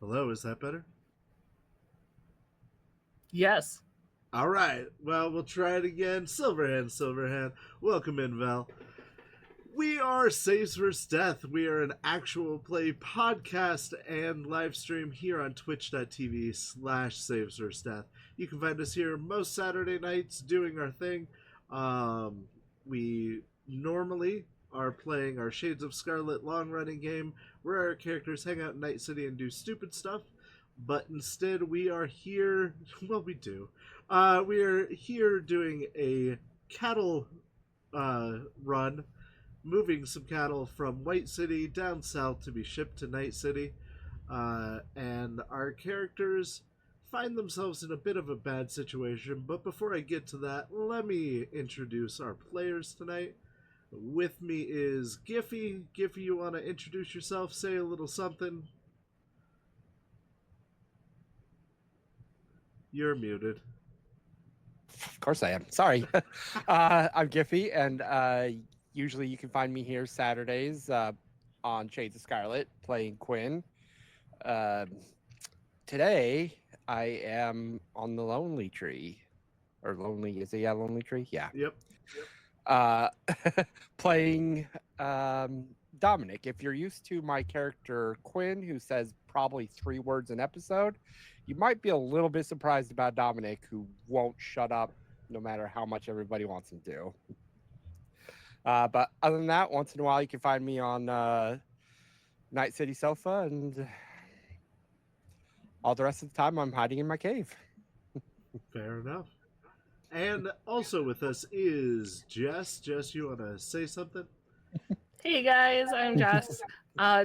Hello, is that better? Yes. All right. Well, we'll try it again. Silverhand, Silverhand. Welcome in, Val. We are Saves vs. Death. We are an actual play podcast and live stream here on twitch.tv/Saves vs. Death. You can find us here most Saturday nights doing our thing. We normally are playing our Shades of Scarlet long running game where our characters hang out in Night City and do stupid stuff. But instead, we are here. Well, we do. We are here doing a cattle run, moving some cattle from White City down south to be shipped to Night City. And our characters find themselves in a bit of a bad situation. But before I get to that, let me introduce our players tonight. With me is Giffy. Giffy, you want to introduce yourself? Say a little something. You're muted. Of course I am. Sorry. I'm Giffy, and usually you can find me here Saturdays on Shades of Scarlet playing Quinn. Today, I am on the Lonely Tree. Or Lonely, is it? Yeah, Lonely Tree? Yeah. Yep. Uh, playing Dominic. If you're used to my character Quinn, who says probably 3 words an episode, you might be a little bit surprised about Dominic, who won't shut up no matter how much everybody wants him to. But other than that, once in a while you can find me on Night City Sofa, and all the rest of the time I'm hiding in my cave. Fair enough. And also with us is Jess. Jess, you want to say something? Hey guys, I'm Jess.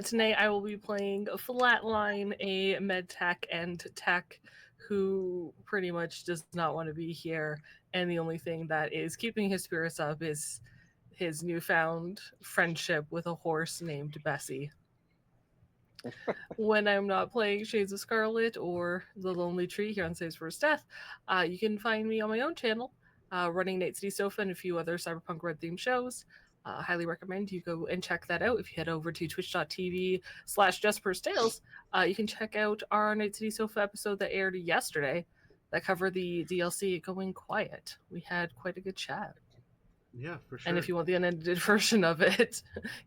Tonight I will be playing Flatline, a med tech and tech who pretty much does not want to be here, and the only thing that is keeping his spirits up is his newfound friendship with a horse named Bessie. When I'm not playing Shades of Scarlet or The Lonely Tree here on Saves vs. Death, you can find me on my own channel, running Night City Sofa and a few other Cyberpunk RED themed shows. Highly recommend you go and check that out. If you head over to twitch.tv/JustPersTales, you can check out our Night City Sofa episode that aired yesterday that covered the DLC Going Quiet. We had quite a good chat. Yeah, for sure. And if you want the unedited version of it,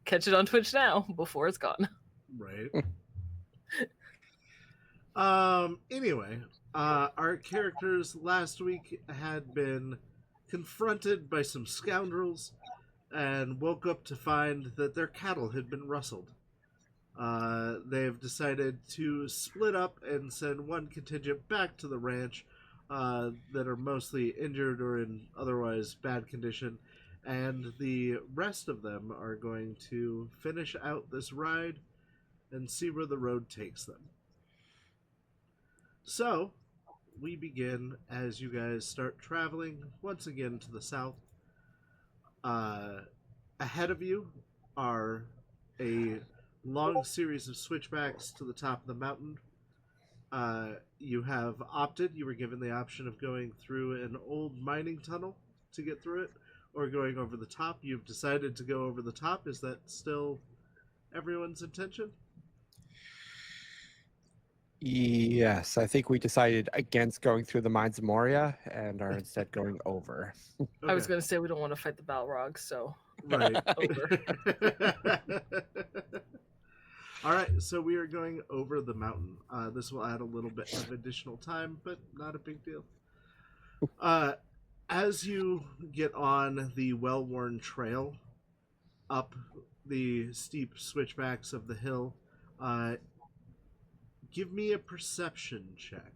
catch it on Twitch now before it's gone. Right. Anyway, our characters last week had been confronted by some scoundrels and woke up to find that their cattle had been rustled. They've decided to split up and send one contingent back to the ranch that are mostly injured or in otherwise bad condition, and the rest of them are going to finish out this ride and see where the road takes them. So, we begin as you guys start traveling once again to the south. Ahead of you are a long series of switchbacks to the top of the mountain. You have opted, you were given the option of going through an old mining tunnel to get through it, or going over the top. You've decided to go over the top. Is that still everyone's intention? Yes, I think we decided against going through the Mines of Moria and are instead going over. Okay. I was going to say we don't want to fight the Balrogs, so Right. over. All right, so we are going over the mountain. This will add a little bit of additional time, but not a big deal. As you get on the well-worn trail up the steep switchbacks of the hill, give me a perception check.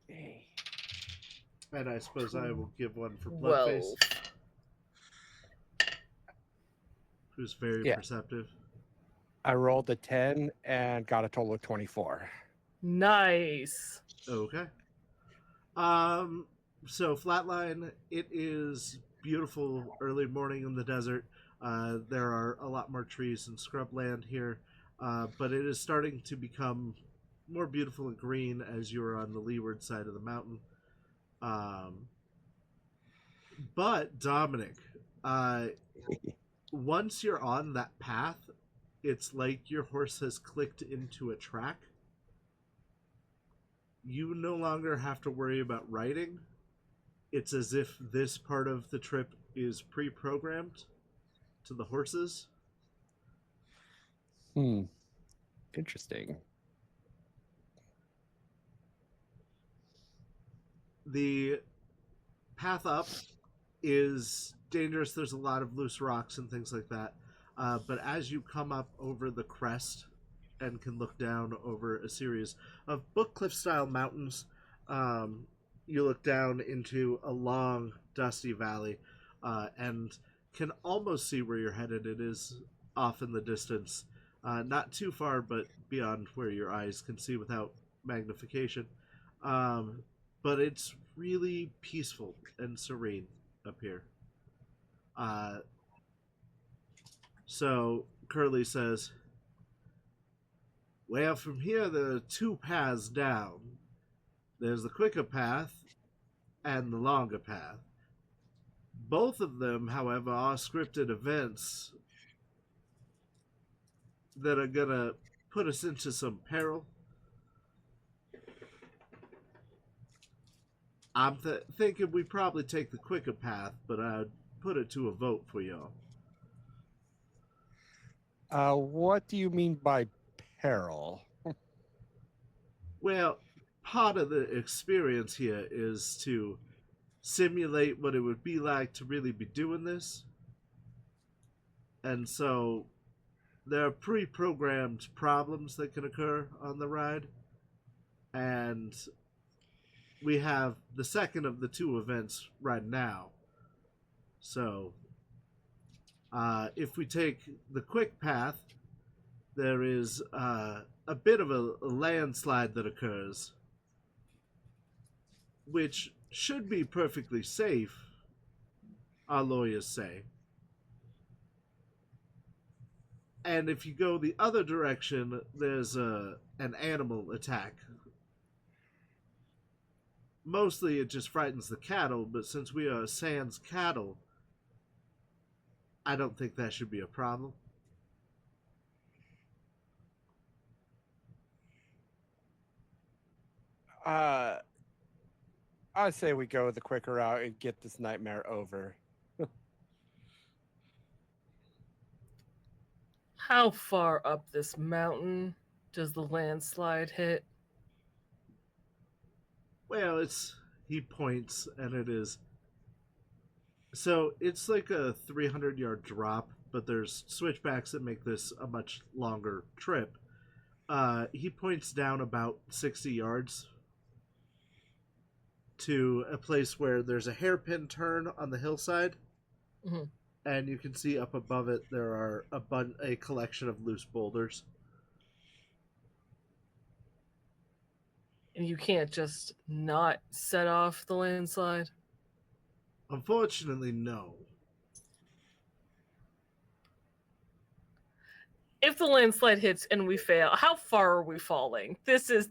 Okay. And I suppose I will give one for Bloodface, who's very perceptive. I rolled a 10 and got a total of 24. Nice. Okay. So Flatline, it is beautiful early morning in the desert. There are a lot more trees and scrubland here, but it is starting to become more beautiful and green as you are on the leeward side of the mountain. Um, but Dominic, uh, once you're on that path, it's like your horse has clicked into a track. You no longer have to worry about riding. It's as if this part of the trip is pre-programmed to the horses. Interesting. The path up is dangerous. There's a lot of loose rocks and things like that. But as you come up over the crest and can look down over a series of Bookcliff style mountains, you look down into a long, dusty valley and can almost see where you're headed. It is off in the distance, not too far, but beyond where your eyes can see without magnification. Um, but it's really peaceful and serene up here. Uh, so Curly says, well, from here there are two paths down. There's the quicker path and the longer path. Both of them, however, are scripted events that are gonna put us into some peril. I'm thinking we probably take the quicker path, but I'd put it to a vote for y'all. What do you mean by peril? Well, part of the experience here is to simulate what it would be like to really be doing this. And so there are pre-programmed problems that can occur on the ride. And we have the second of the two events right now. So if we take the quick path, there is a bit of a landslide that occurs, which should be perfectly safe, our lawyers say. And if you go the other direction, there's an animal attack. Mostly it just frightens the cattle, but since we are sans cattle, I don't think that should be a problem. I say we go the quicker route and get this nightmare over. How far up this mountain does the landslide hit? Well, he points, and it is. So it's like a 300-yard drop, but there's switchbacks that make this a much longer trip. He points down about 60 yards to a place where there's a hairpin turn on the hillside, and you can see up above it there are a collection of loose boulders. And you can't just not set off the landslide? Unfortunately, no. If the landslide hits and we fail, how far are we falling? This is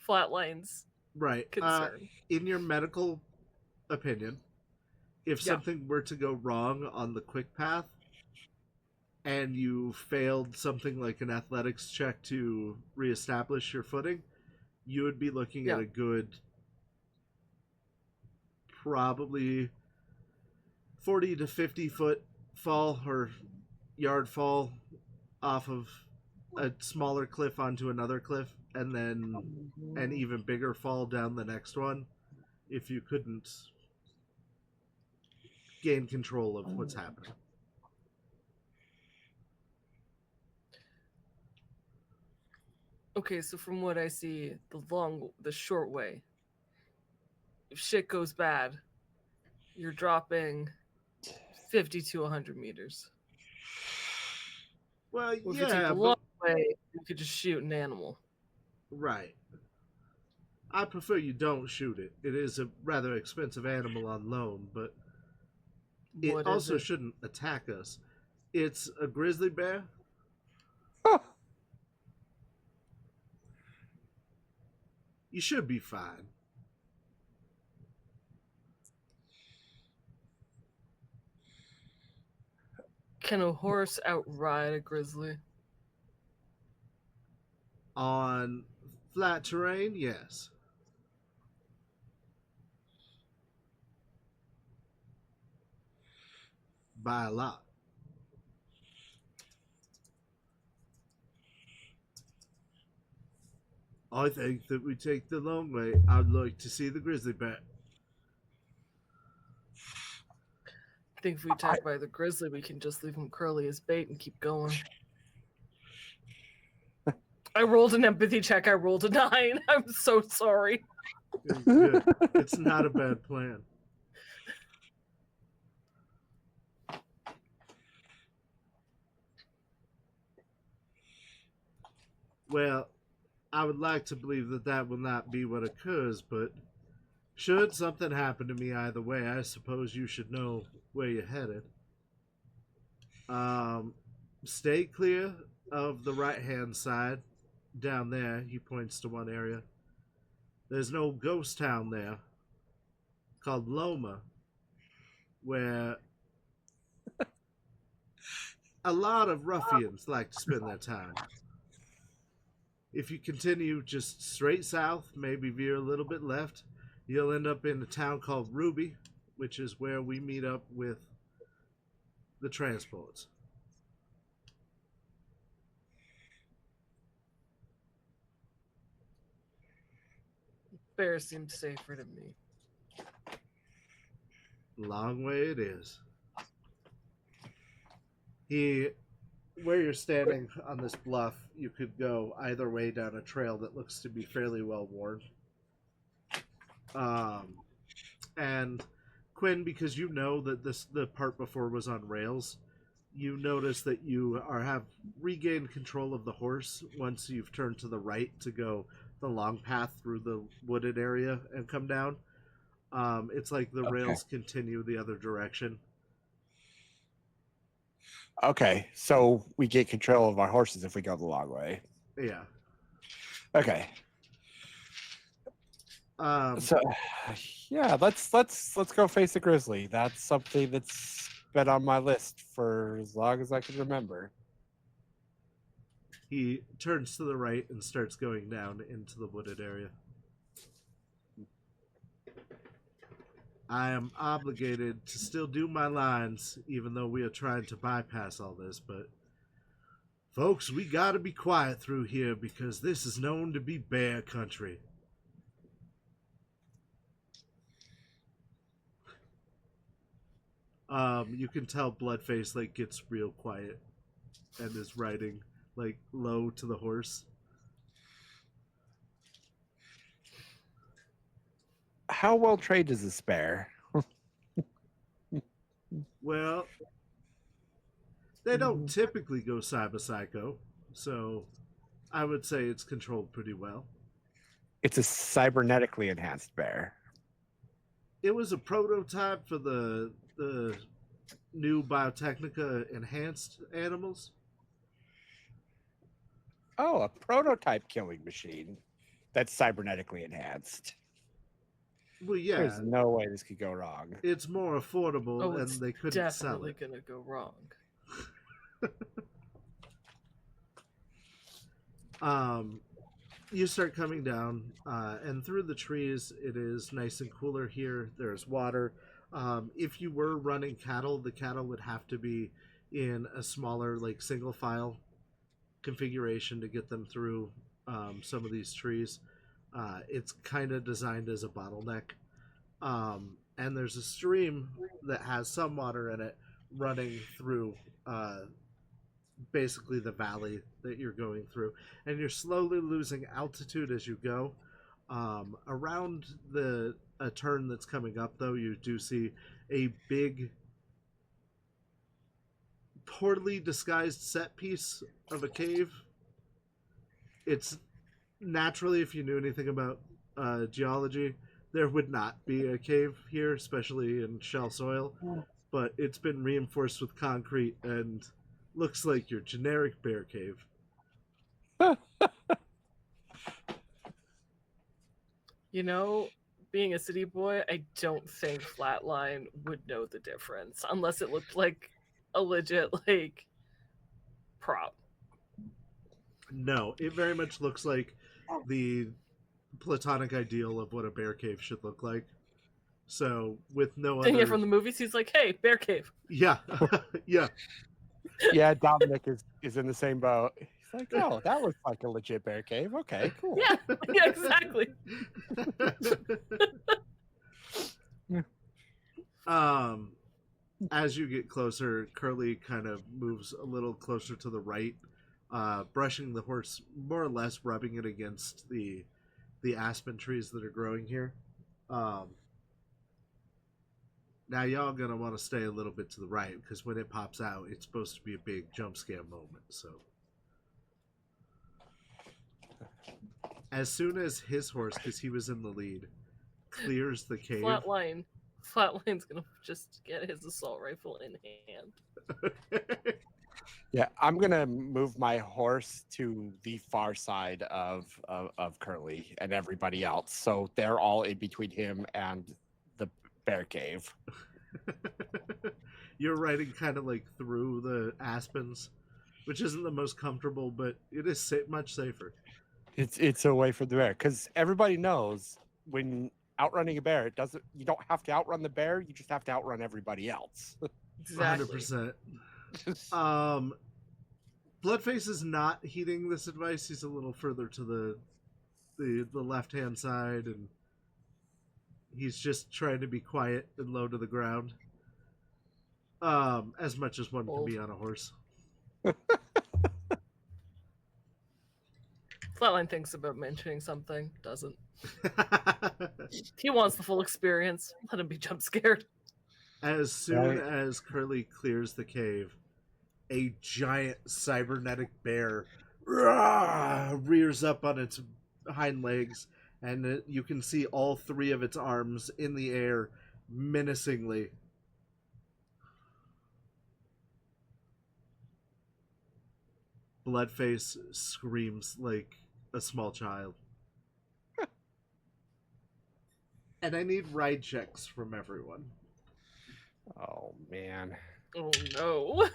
Flatline's Right. concern. In your medical opinion, if something were to go wrong on the quick path and you failed something like an athletics check to reestablish your footing, you would be looking at a good probably 40 to 50 foot fall or yard fall off of a smaller cliff onto another cliff, and then an even bigger fall down the next one if you couldn't gain control of what's happening. Okay, so from what I see, the short way, if shit goes bad, you're dropping 50 to 100 meters. Well, Or if you take the long way, you could just shoot an animal. Right. I prefer you don't shoot it. It is a rather expensive animal on loan, but it also shouldn't attack us. It's a grizzly bear. You should be fine. Can a horse outride a grizzly? On flat terrain, yes. By a lot. I think that we take the long way. I'd like to see the grizzly bear. I think if we attack by the grizzly, we can just leave him curly as bait and keep going. I rolled an empathy check. I rolled a 9. I'm so sorry. Good. It's not a bad plan. Well, I would like to believe that that will not be what occurs, but should something happen to me either way, I suppose you should know where you're headed. Stay clear of the right-hand side. Down there, he points to one area. There's an old ghost town there called Loma, where a lot of ruffians like to spend their time. If you continue just straight south, maybe veer a little bit left, you'll end up in a town called Ruby, which is where we meet up with the transports. Bear seems safer to me. Long way it is. Where you're standing on this bluff, you could go either way down a trail that looks to be fairly well worn. And Quinn, because you know that the part before was on rails, you notice that you have regained control of the horse once you've turned to the right to go the long path through the wooded area and come down. It's like the rails continue the other direction. Okay, so we get control of our horses if we go the long way. Yeah. Okay. So, yeah, let's go face the grizzly. That's something that's been on my list for as long as I can remember. He turns to the right and starts going down into the wooded area. I am obligated to still do my lines, even though we are trying to bypass all this, but folks, we gotta be quiet through here because this is known to be bear country. You can tell Bloodface like gets real quiet and is riding like low to the horse. How well trained is this bear? Well, they don't typically go cyber psycho, so I would say it's controlled pretty well. It's a cybernetically enhanced bear. It was a prototype for the new Biotechnica enhanced animals. Oh, a prototype killing machine that's cybernetically enhanced. Well, yeah, There's no way this could go wrong. it's more affordable, Oh, and it's they couldn't sell definitely it. gonna go wrong. You start coming down, and through the trees, it is nice and cooler here. There's water. If you were running cattle, the cattle would have to be in a smaller, like single file configuration to get them through some of these trees. It's kind of designed as a bottleneck. And there's a stream that has some water in it running through basically the valley that you're going through, and you're slowly losing altitude as you go. Around a turn that's coming up, though, you do see a big, poorly disguised set piece of a cave. It's naturally, if you knew anything about geology, there would not be a cave here, especially in shell soil, but it's been reinforced with concrete and looks like your generic bear cave. You know, being a city boy, I don't think Flatline would know the difference unless it looked like a legit like prop. No, it very much looks like the platonic ideal of what a bear cave should look like. So with no Seeing it other, from the movies, he's like, "Hey, bear cave." yeah, yeah. Yeah, Dominic is in the same boat. He's like, oh, that looks like a legit bear cave. Okay, cool. Yeah, yeah, exactly. um, as you get closer, Curly kind of moves a little closer to the right, brushing the horse, more or less rubbing it against the aspen trees that are growing here. Um, Now y'all gonna want to stay a little bit to the right because when it pops out, it's supposed to be a big jump scare moment. So as soon as his horse, because he was in the lead, clears the cave, Flatline's gonna just get his assault rifle in hand. Yeah, I'm gonna move my horse to the far side of Curly and everybody else, so they're all in between him and the bear cave. you're riding kind of like through the aspens, which isn't the most comfortable, but it is much safer. It's a way for the bear because everybody knows when outrunning a bear, you don't have to outrun the bear, you just have to outrun everybody else. Exactly. 100%. Um, Bloodface is not heeding this advice. He's a little further to the left hand side, and he's just trying to be quiet and low to the ground. As much as one can be on a horse. Flatline thinks about mentioning something, doesn't. He wants the full experience. Let him be jump scared. As soon as Curly clears the cave, a giant cybernetic bear rears up on its hind legs, and you can see all three of its arms in the air menacingly. Bloodface screams like a small child. And I need ride checks from everyone. Oh man. Oh no.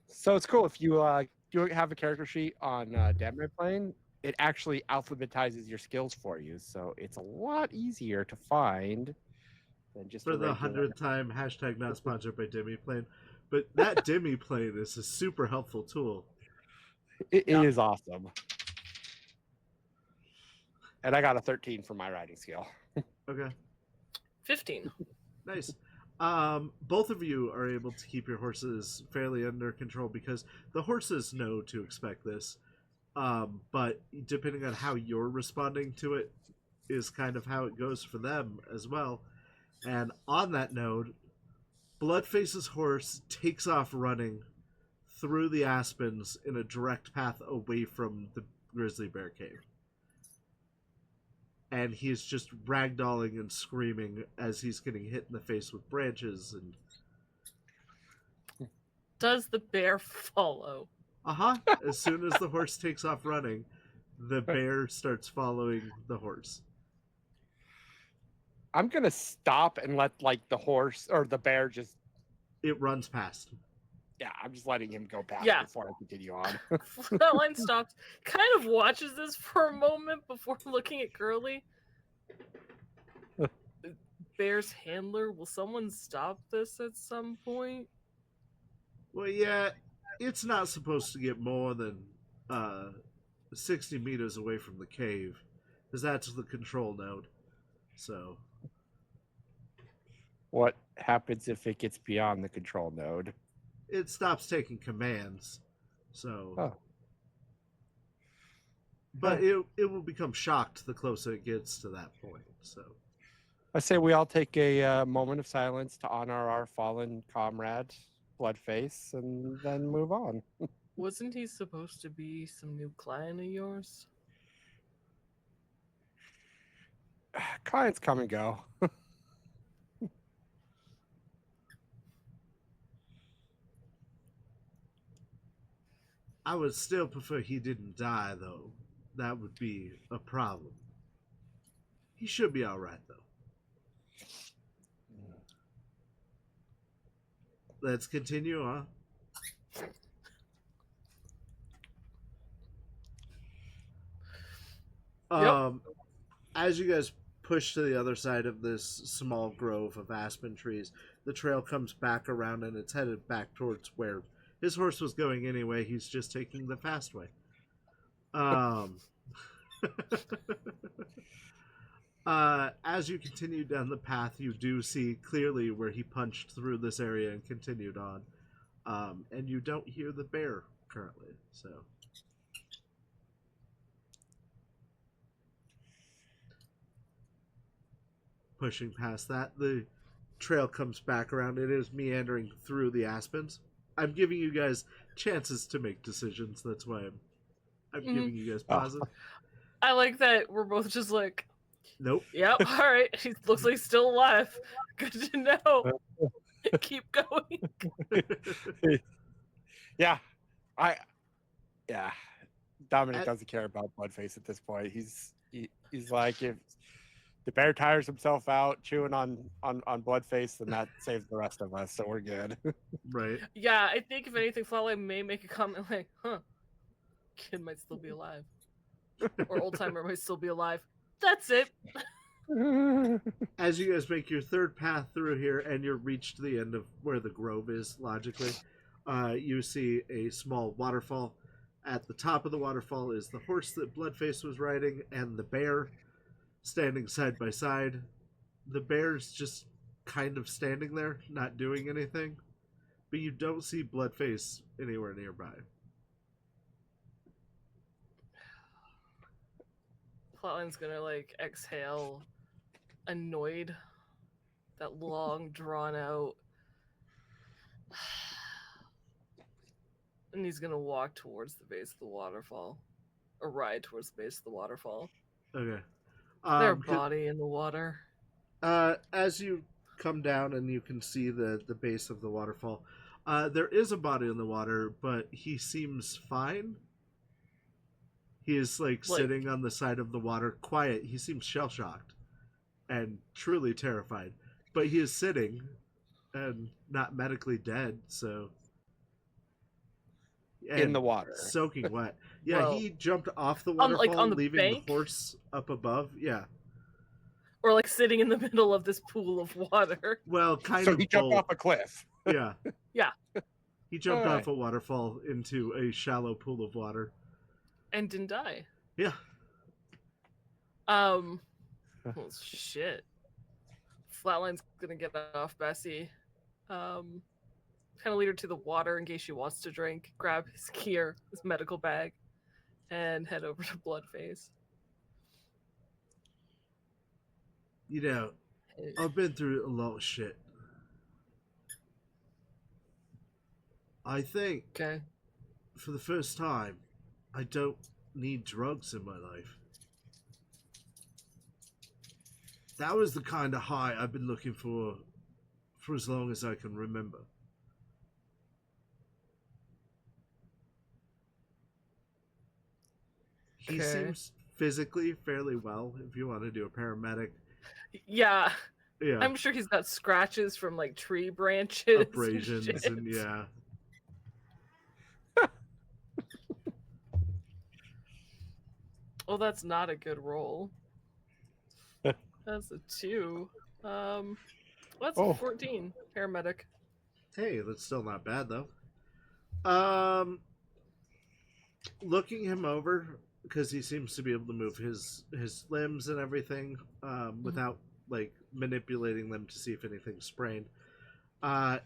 So it's cool if you have a character sheet on Damage Plane, it actually alphabetizes your skills for you, so it's a lot easier to find than just For the 100th time, hashtag not sponsored by Demiplane. But that Demiplane is a super helpful tool. It is awesome. And I got a 13 for my riding skill. Okay. 15. Nice. Both of you are able to keep your horses fairly under control because the horses know to expect this. But depending on how you're responding to it is kind of how it goes for them as well. And on that note, Bloodface's horse takes off running through the aspens in a direct path away from the grizzly bear cave. And he's just ragdolling and screaming as he's getting hit in the face with branches and Does the bear follow? As soon as the horse takes off running, the bear starts following the horse. I'm gonna stop and let like the horse or the bear just. It runs past. Yeah, I'm just letting him go past before I continue on. Flatline stops, kind of watches this for a moment before looking at Curly. Bear's handler, will someone stop this at some point? Well, yeah, it's not supposed to get more than 60 meters away from the cave, because that's the control node. So. What happens if it gets beyond the control node? It stops taking commands. So. Oh. But it will become shocked the closer it gets to that point. So. I say we all take a moment of silence to honor our fallen comrade, Bloodface, and then move on. Wasn't he supposed to be some new client of yours? Clients come and go. I would still prefer he didn't die, though. That would be a problem. He should be alright, though. Let's continue on. Yep. As you guys push to the other side of this small grove of aspen trees, the trail comes back around and it's headed back towards where his horse was going anyway. He's just taking the fast way. As you continue down the path, you do see clearly where he punched through this area and continued on. And you don't hear the bear currently, so. Pushing past that, the trail comes back around. It is meandering through the aspens. I'm giving you guys chances to make decisions. That's why I'm giving you guys pauses. I like that we're both just like, nope. Yep. All right. He looks like he's still alive. Good to know. Keep going. Yeah. Dominic doesn't care about Bloodface at this point. He's like, if the bear tires himself out chewing on Bloodface, then that saves the rest of us, so we're good. Right. Yeah, I think if anything, Flatline may make a comment like, kid might still be alive. Or old timer might still be alive. That's it. As you guys make your third path through here and you're reached the end of where the grove is, logically, you see a small waterfall. At the top of the waterfall is the horse that Bloodface was riding and the bear standing side by side. The bear's just kind of standing there, not doing anything, but you don't see Bloodface anywhere nearby. Flatline's gonna like exhale, annoyed. That long, drawn out. And he's gonna walk towards the base of the waterfall. Or ride towards the base of the waterfall. Okay. Their body in the water. As you come down and you can see the base of the waterfall, there is a body in the water, but he seems fine. He is like sitting on the side of the water, quiet. He seems shell-shocked and truly terrified. But he is sitting and not medically dead, so... in the water. Soaking wet. Yeah, well, he jumped off the waterfall, on the leaving bank? the horse up above. Yeah. Or like sitting in the middle of this pool of water. Well, kind so of he jumped off a cliff. Yeah. Yeah. He jumped off a waterfall into a shallow pool of water. And didn't die. Yeah. Well, shit. Flatline's gonna get off Bessie. Kind of lead her to the water in case she wants to drink. Grab his gear, his medical bag, and head over to Bloodface. You know, I've been through a lot of shit. I think, for the first time, I don't need drugs in my life. That was the kind of high I've been looking for as long as I can remember. He seems physically fairly well, if you want to do a paramedic. Yeah. Yeah. I'm sure he's got scratches from like tree branches. Abrasions and yeah. Oh, that's not a good roll. That's a 2. That's 14. Paramedic. Hey, that's still not bad though. Looking him over, because he seems to be able to move his limbs and everything without like manipulating them to see if anything's sprained.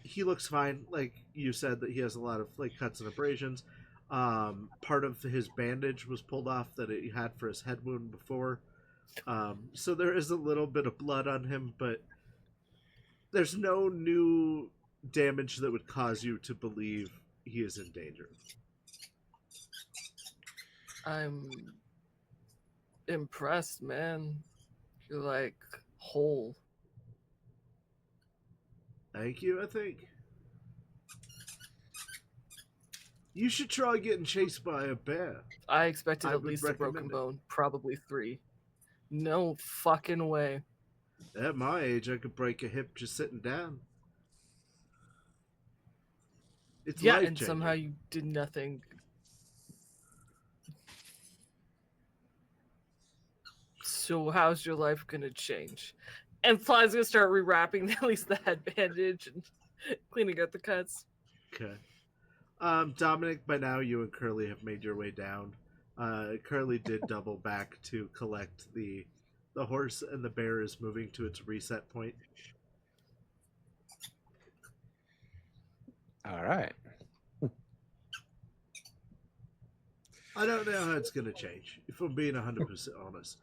He looks fine. Like you said, that he has a lot of like cuts and abrasions. Part of his bandage was pulled off that he had for his head wound before. So there is a little bit of blood on him, but there's no new damage that would cause you to believe he is in danger. I'm impressed, man. You're like whole. Thank you, I think. You should try getting chased by a bear. I expected I at would least a broken recommend it. bone, probably 3. No fucking way. At my age, I could break a hip just sitting down. It's Yeah, life and changing. somehow you did nothing. So how's your life gonna change? And Fly's gonna start rewrapping at least the head bandage and cleaning out the cuts. Okay. Dominic, by now you and Curly have made your way down. Curly did double back to collect the horse, and the bear is moving to its reset point. All right. I don't know how it's going to change, if I'm being 100% honest.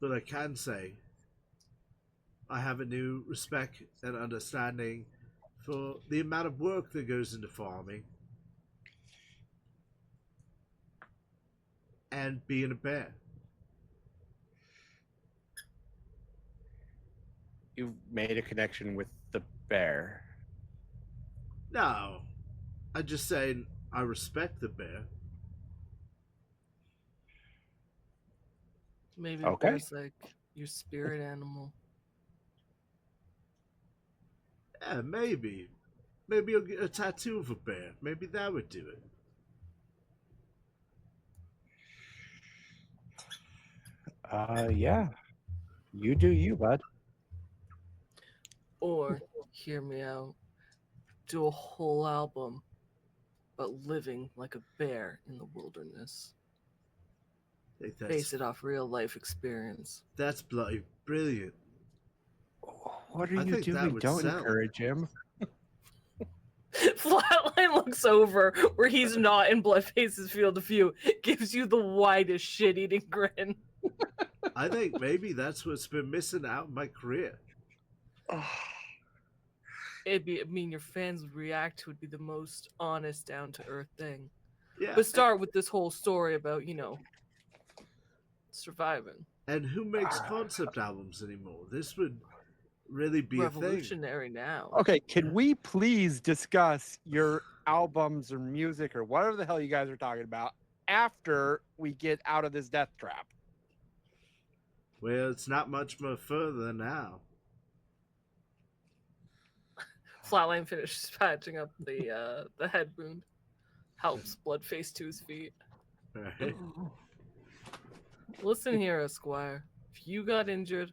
But I can say I have a new respect and understanding for the amount of work that goes into farming and being a bear. You made a connection with the bear. No, I'm just saying I respect the bear. Maybe Okay. the bear's like your spirit animal. Yeah, maybe. Maybe I'll get a tattoo of a bear. Maybe that would do it. Yeah. You do you, bud. Or, hear me out, do a whole album about living like a bear in the wilderness. I think Base it off real life experience. that's bloody brilliant. What are I you think that doing? would Don't sell. encourage him. Flatline looks over where he's not in Bloodface's field of view, gives you the widest shit-eating grin. I think maybe that's what's been missing out in my career. Your fans would react to it, be the most honest, down-to-earth thing. Yeah. But start with this whole story about, surviving. And who makes concept albums anymore? This would really be a thing. Revolutionary now. Okay, can we please discuss your albums or music or whatever the hell you guys are talking about after we get out of this death trap? Well, it's not much more further now. Flatline finishes patching up the head wound. Helps Bloodface to his feet. Right? Listen here, Esquire. If you got injured,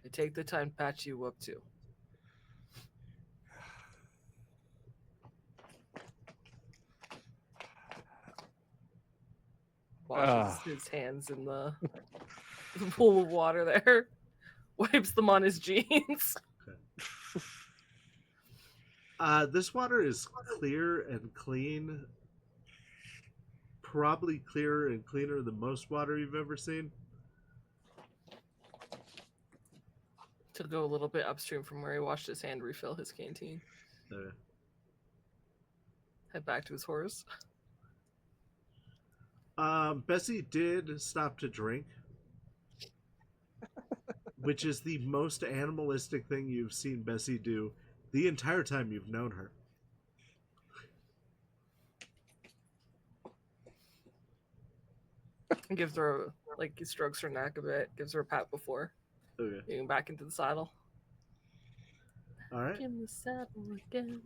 I take the time to patch you up too. Washes his hands in the pool of water there. Wipes them on his jeans. This water is clear and clean. Probably clearer and cleaner than most water you've ever seen. To go a little bit upstream from where he washed his hand, refill his canteen. Head back to his horse. Bessie did stop to drink, which is the most animalistic thing you've seen Bessie do the entire time you've known her. And gives her he strokes her neck a bit, gives her a pat before getting back into the saddle. All right. In the saddle again.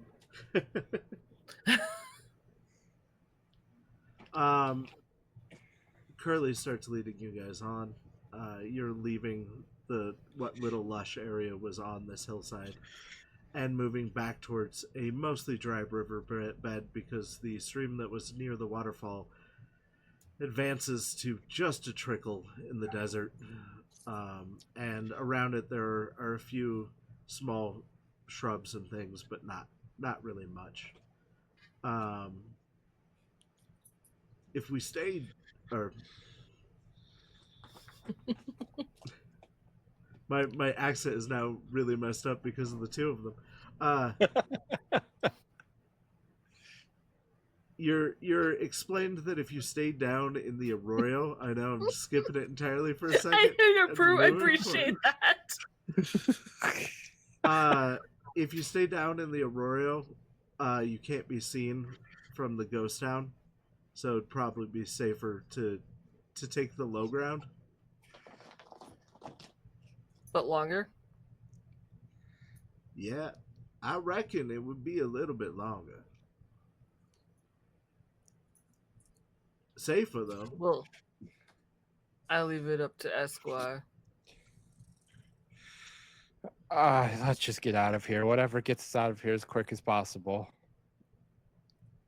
Curly starts leading you guys on. You're leaving what little lush area was on this hillside and moving back towards a mostly dry river bed because the stream that was near the waterfall advances to just a trickle in the desert. And around it there are a few small shrubs and things, but not really much. If we stayed, or my accent is now really messed up because of the two of them. You're explained that if you stayed down in the arroyo, I know I'm skipping it entirely for a second. I appreciate that. If you stay down in the arroyo, you can't be seen from the ghost town. so it'd probably be safer to take the low ground. But longer. Yeah, I reckon it would be a little bit longer. Safer though. Well, I leave it up to Esquire. Let's just get out of here. Whatever gets us out of here as quick as possible.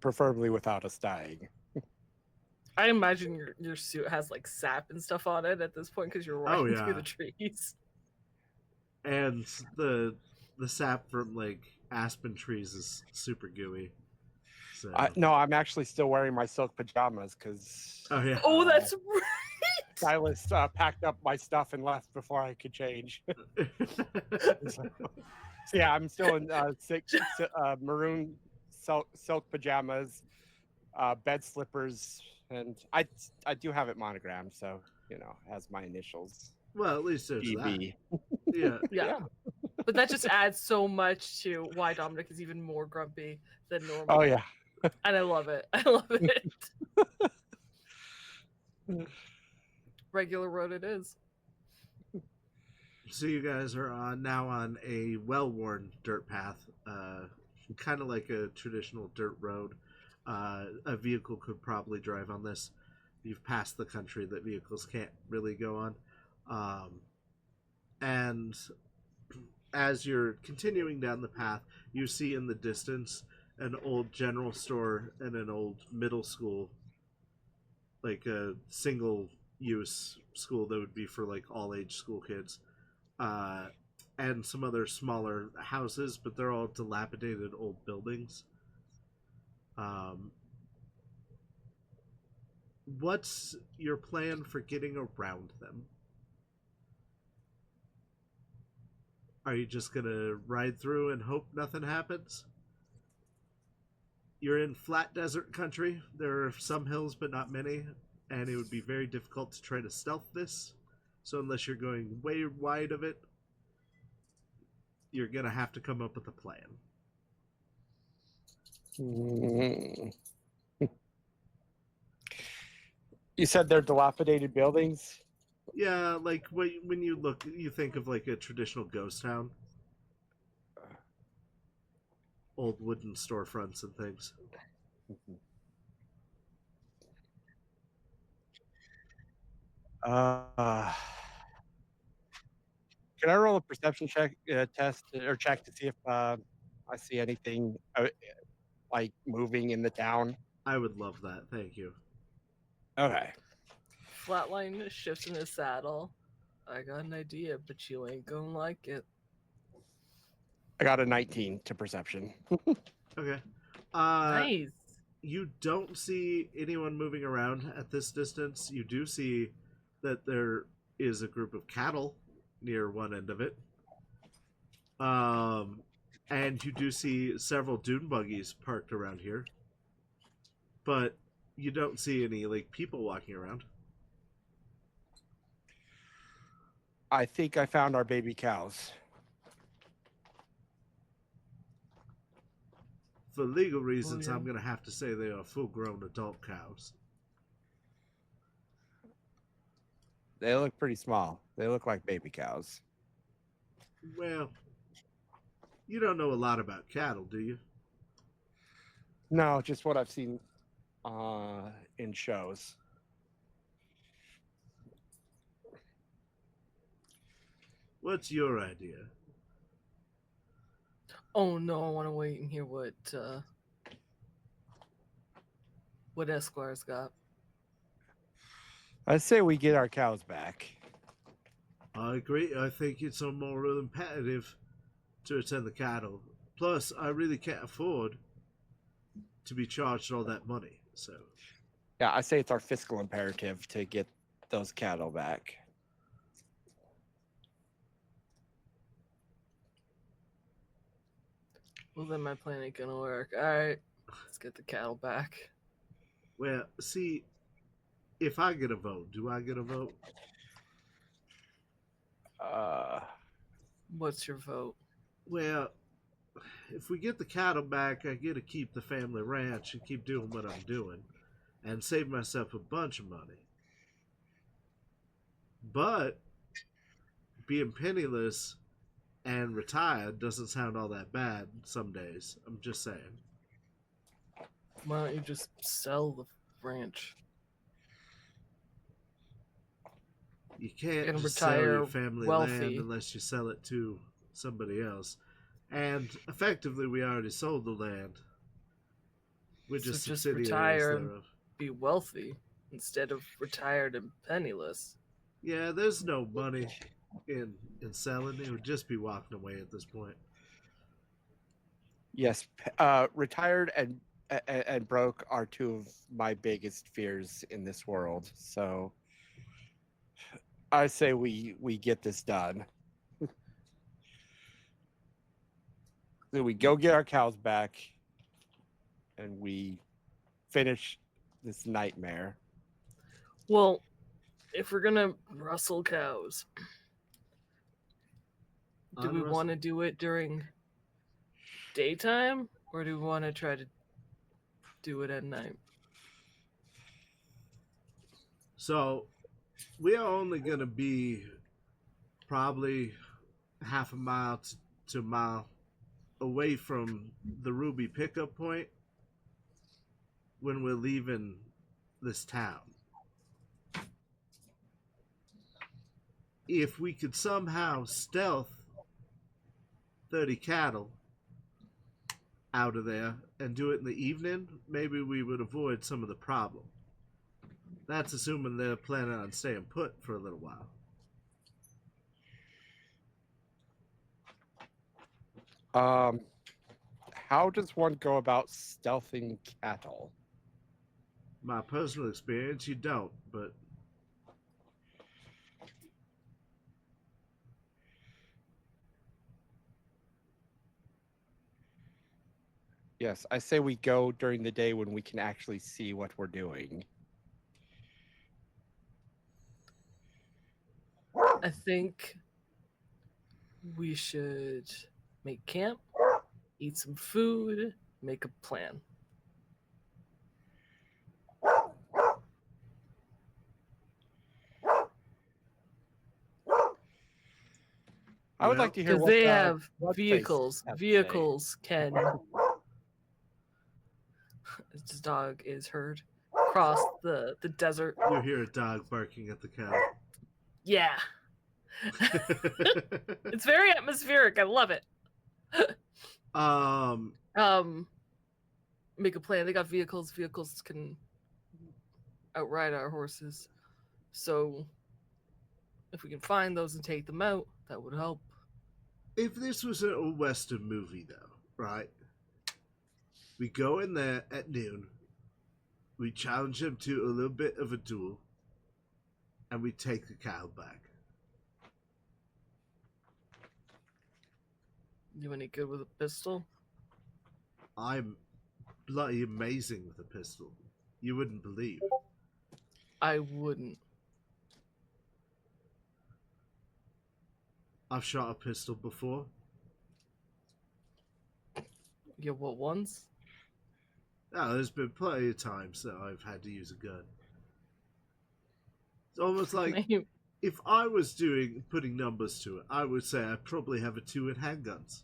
Preferably without us dying. I imagine your suit has like sap and stuff on it at this point because you're running through the trees. And the sap from like aspen trees is super gooey. So No, I'm actually still wearing my silk pajamas because Oh, that's right. Silas packed up my stuff and left before I could change. So yeah, I'm still in maroon silk pajamas, bed slippers, and I do have it monogrammed, so it has my initials. Well, at least there's DB. that. Yeah. But that just adds so much to why Dominic is even more grumpy than normal. Oh yeah. And I love it. I love it. Regular road it is. So you guys are now on a well-worn dirt path, kind of like a traditional dirt road. A vehicle could probably drive on this. You've passed the country that vehicles can't really go on. And as you're continuing down the path, you see in the distance an old general store and an old middle school, like a single-use school that would be for like all-age school kids. And some other smaller houses, but they're all dilapidated old buildings. What's your plan for getting around them? Are you just gonna ride through and hope nothing happens? You're in flat desert country. There are some hills, but not many, and it would be very difficult to try to stealth this. So unless you're going way wide of it, you're gonna have to come up with a plan. You said they're dilapidated buildings? Yeah, like when you look, you think of like a traditional ghost town. Old wooden storefronts and things. Can I roll a perception test or check to see if I see anything like moving in the town? I would love that. Thank you. Okay. Flatline shifts in his saddle. I got an idea, but you ain't gonna like it. I got a 19 to perception. Okay. Nice. You don't see anyone moving around at this distance. You do see that there is a group of cattle near one end of it. And you do see several dune buggies parked around here. But you don't see any like people walking around. I think I found our baby cows. For legal reasons, yeah. I'm going to have to say they are full-grown adult cows. They look pretty small. They look like baby cows. Well, you don't know a lot about cattle, do you? No, just what I've seen in shows. What's your idea? Oh no, I want to wait and hear what Esquire's got. I say we get our cows back. I agree. I think it's a more imperative to attend the cattle. Plus, I really can't afford to be charged all that money. So, Yeah, I say it's our fiscal imperative to get those cattle back. Well, then my plan ain't gonna work. All right, let's get the cattle back. well, see, if I get a vote, do I get a vote? What's your vote? Well, if we get the cattle back, I get to keep the family ranch and keep doing what I'm doing. and save myself a bunch of money. But being penniless and retired doesn't sound all that bad some days. I'm just saying. Why don't you just sell the ranch You can't and just sell your retire family land wealthy? unless you sell it to somebody else. And effectively, we already sold the land. We're So just just subsidiaries retire and thereof. be wealthy instead of retired and penniless. Yeah, there's no money in selling. It would just be walking away at this point. Yes, retired and broke are two of my biggest fears in this world. So I say we get this done. Then we go get our cows back, and we finish this nightmare. Well, if we're gonna rustle cows, do we want to do it during daytime or do we want to try to do it at night? So we are only going to be probably half a mile to a mile away from the Ruby pickup point when we're leaving this town. If we could somehow stealth 30 cattle out of there and do it in the evening, maybe we would avoid some of the problem. That's assuming they're planning on staying put for a little while. How does one go about stealthing cattle? My personal experience, you don't, but Yes, I say we go during the day when we can actually see what we're doing. I think we should make camp, eat some food, make a plan. I would like to hear Because what they the have Bloodface vehicles. have to say. Vehicles can. This dog is heard across the desert. you hear a dog barking at the cattle. Yeah. It's very atmospheric. I love it. Make a plan. They got vehicles. Vehicles can outride our horses. So if we can find those and take them out, that would help. If this was an old Western movie, though, right? We go in there at noon, we challenge them to a little bit of a duel, and we take the cow back. You any good with a pistol? I'm bloody amazing with a pistol. You wouldn't believe. I wouldn't. I've shot a pistol before. Yeah, what ones? Now, there's been plenty of times that I've had to use a gun. It's almost like if I was putting numbers to it, I would say I probably have a 2 in handguns.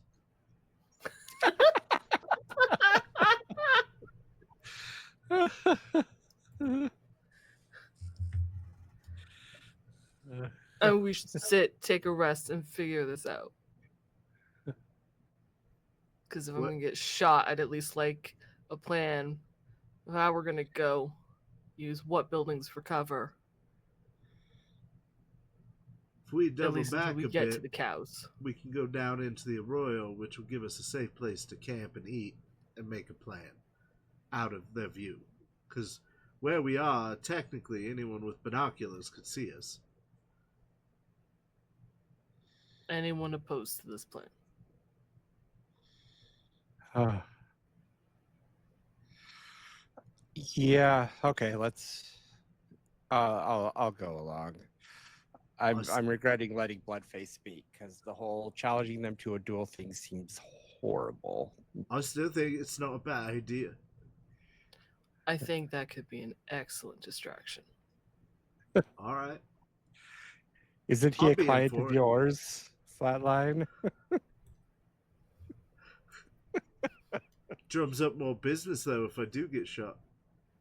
And we should sit, take a rest, and figure this out. Because if I'm going to get shot, I'd at least like a plan of how we're going to go. Use what buildings for cover. If we double at least back until we a get bit, to the cows. we can go down into the arroyo, which will give us a safe place to camp and eat and make a plan out of their view. Because where we are, technically, anyone with binoculars could see us. Anyone opposed to this plan? Yeah. Okay. Let's. I'll go along. I'm regretting letting Bloodface speak because the whole challenging them to a duel thing seems horrible. I still think it's not a bad idea. I think that could be an excellent distraction. All right. Isn't he I'll a be in client for of it. yours, Flatline? Drums up more business though if I do get shot.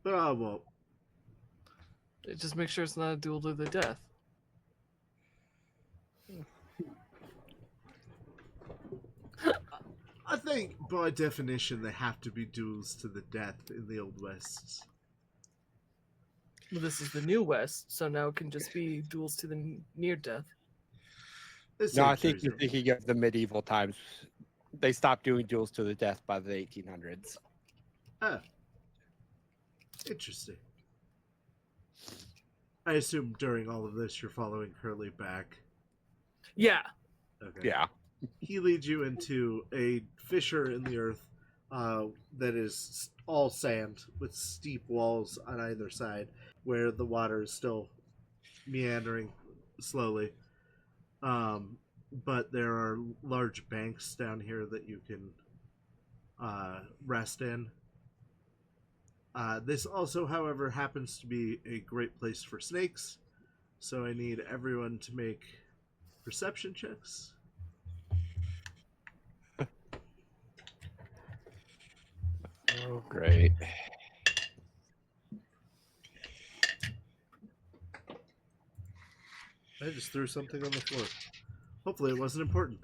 But I won't. Just make sure it's not a duel to the death. I think by definition they have to be duels to the death in the Old West. Well, this is the New West, so now it can just be duels to the near death. It No, I seems think you're reasonable. thinking of the medieval times. They stopped doing duels to the death by the 1800s. Ah. Interesting. I assume during all of this you're following Curly back. Yeah. Okay. Yeah. He leads you into a fissure in the earth that is all sand with steep walls on either side where the water is still meandering slowly. But there are large banks down here that you can rest in. This also, however, happens to be a great place for snakes, so I need everyone to make perception checks. Oh, great. I just threw something on the floor. Hopefully it wasn't important.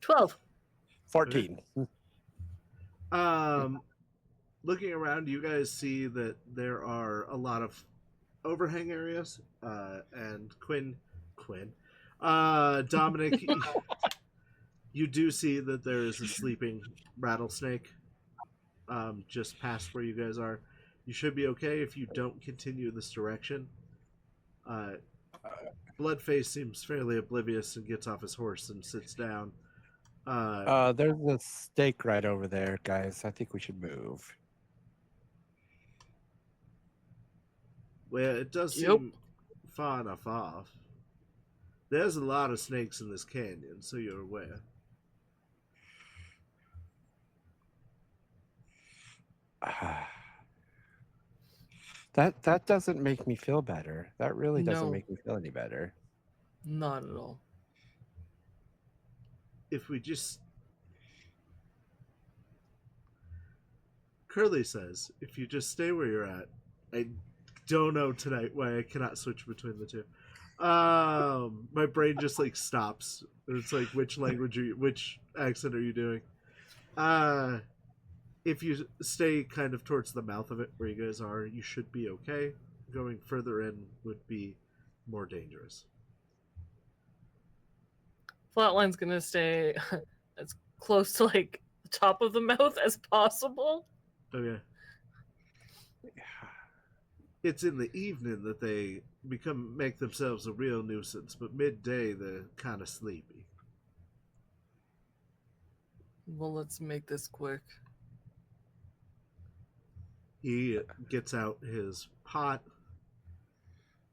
12. 14. Looking around, you guys see that there are a lot of overhang areas, and Dominic, you do see that there is a sleeping rattlesnake just past where you guys are. You should be okay if you don't continue this direction. Bloodface seems fairly oblivious and gets off his horse and sits down. There's a stake right over there, guys. I think we should move. Well, it does Yep. seem far enough off. There's a lot of snakes in this canyon, so you're aware. That doesn't make me feel better. That really doesn't No. make me feel any better. Not at all. If we just... Curly says, if you just stay where you're at, I don't know tonight why I cannot switch between the two. My brain just like stops. It's like, which accent are you doing? If you stay kind of towards the mouth of it where you guys are, you should be okay. Going further in would be more dangerous. Flatline's gonna stay as close to like the top of the mouth as possible. Okay. It's in the evening that they make themselves a real nuisance, but midday they're kind of sleepy. Well, let's make this quick. He gets out his pot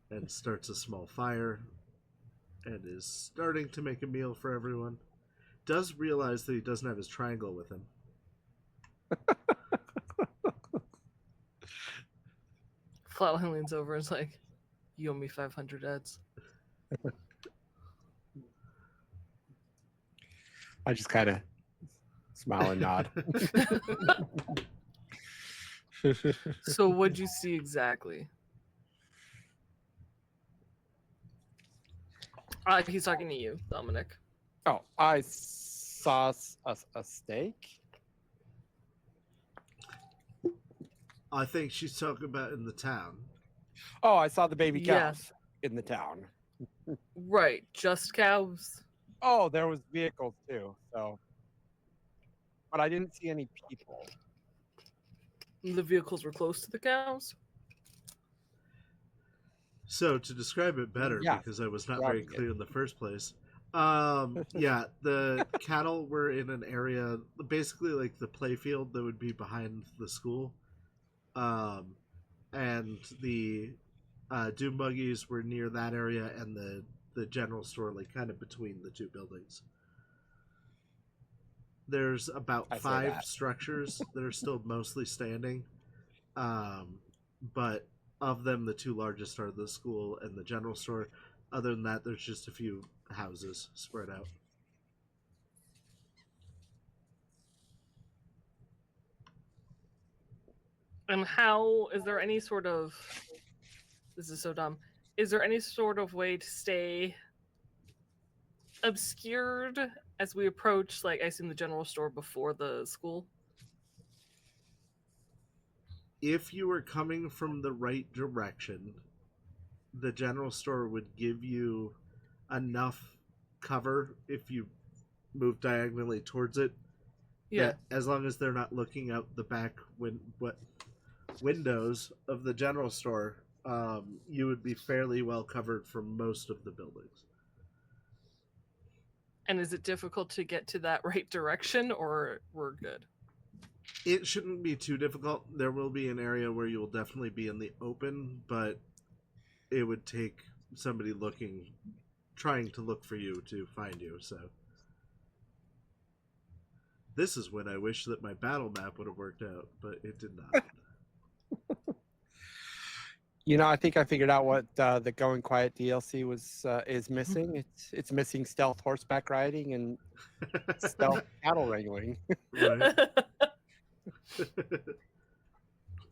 and starts a small fire and is starting to make a meal for everyone. Does realize that he doesn't have his triangle with him. Flatline leans over and is like, "You owe me 500 eds." I just kind of smile and nod. So what'd you see exactly? He's talking to you, Dominic. Oh, I saw a steak. I think she's talking about in the town. Oh, I saw the baby cows Yes. in the town. Right, just cows. Oh, there was vehicles too. So, but I didn't see any people. The vehicles were close to the cows. So to describe it better, Yeah, because I was not very describing it. clear in the first place, yeah, the cattle were in an area, basically like the playfield that would be behind the school, and the doom buggies were near that area, and the general store, like kind of between the two buildings. There's about I say 5 that. structures that are still mostly standing. But of them, the two largest are the school and the general store. Other than that, there's just a few houses spread out. And how is there any sort of this is so dumb. Is there any sort of way to stay obscured as we approach, like, I assume the general store before the school? If you were coming from the right direction, the general store would give you enough cover if you move diagonally towards it. Yeah. That as long as they're not looking out the back windows of the general store, you would be fairly well covered from most of the buildings. And is it difficult to get to that right direction, or we're good? It shouldn't be too difficult. There will be an area where you will definitely be in the open, but it would take somebody trying to look for you to find you, so. This is when I wish that my battle map would have worked out, but it did not. I think I figured out what the Going Quiet DLC is missing. It's missing stealth horseback riding and stealth cattle wrangling. Right.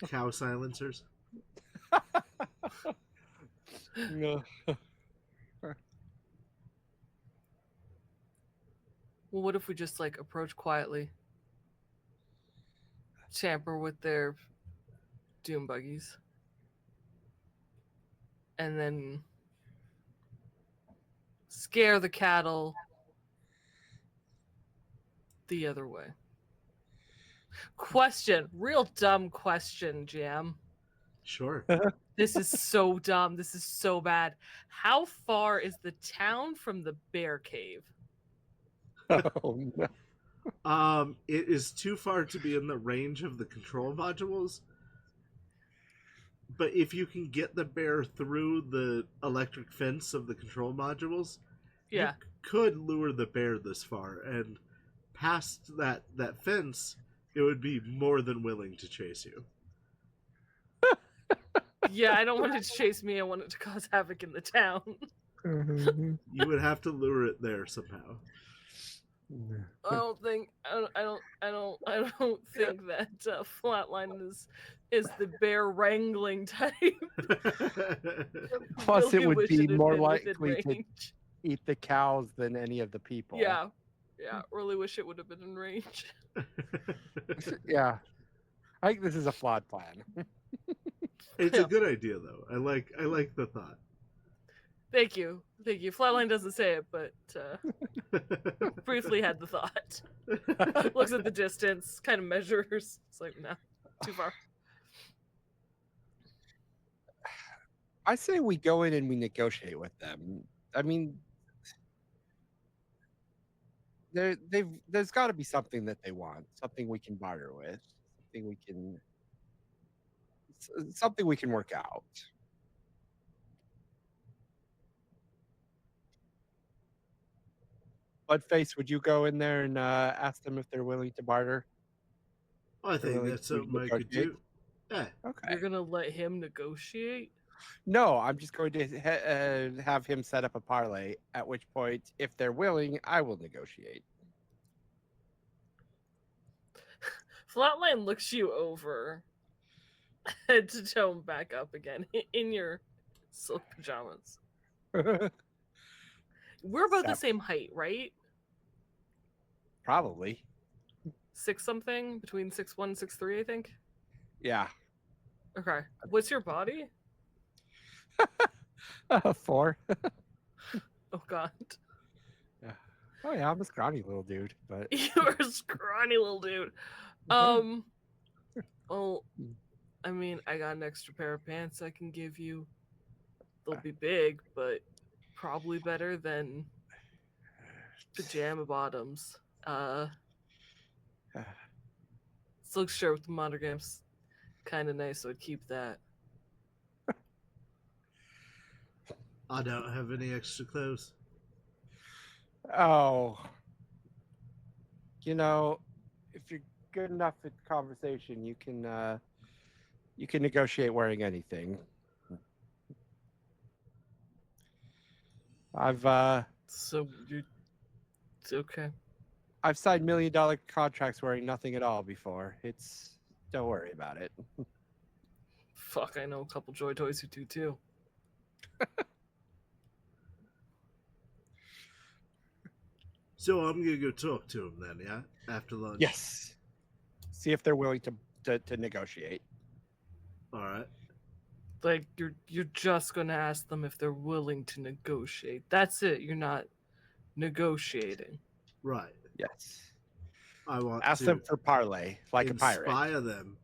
Cow silencers. No. Well, what if we just like approach quietly, tamper with their doom buggies, and then scare the cattle the other way? Question, real dumb question, Jam. Sure. This is so dumb. This is so bad. How far is the town from the bear cave? Oh no. It is too far to be in the range of the control modules. But if you can get the bear through the electric fence of the control modules, Yeah. you could lure the bear this far, and past that fence, it would be more than willing to chase you. Yeah, I don't want it to chase me. I want it to cause havoc in the town. You would have to lure it there somehow. I don't think that Flatline is the bear wrangling type. Plus, Really it would wish be had more been within likely to range. eat the cows than any of the people. Yeah, really wish it would have been in range. Yeah. I think this is a flawed plan. It's a good idea, though. I like the thought. Thank you. Flatline doesn't say it, but briefly had the thought. Looks at the distance, kind of measures. It's like, no, too far. I say we go in and we negotiate with them. I mean, there's got to be something that they want, something we can barter with, something we can work out. Bloodface, would you go in there and ask them if they're willing to barter? I think that's something I could do. Yeah. Okay. You're gonna let him negotiate? No, I'm just going to have him set up a parlay, at which point, if they're willing, I will negotiate. Flatline looks you over head to toe and back up again in your silk pajamas. We're about the same height, right? Probably. 6 something? Between 6'1" and 6'3", I think? Yeah. Okay. What's your body? 4. Oh, God. Yeah. Oh, yeah, I'm a scrawny little dude, but... You're a scrawny little dude. Well, I mean, I got an extra pair of pants I can give you. They'll be big, but probably better than pajama bottoms. Silk shirt with the monograms. Kind of nice, so I'd keep that. I don't have any extra clothes. Oh. If you're good enough at conversation, you can You can negotiate wearing anything. So you it's okay. I've signed $1 million contracts wearing nothing at all before. Don't worry about it. Fuck, I know a couple Joy Toys who do too. So I'm gonna go talk to him then, yeah? After lunch. Yes. See if they're willing to negotiate. Alright. Like you're just gonna ask them if they're willing to negotiate. That's it. You're not negotiating. Right. Yes. I want Ask to them for parlay, like a pirate. inspire them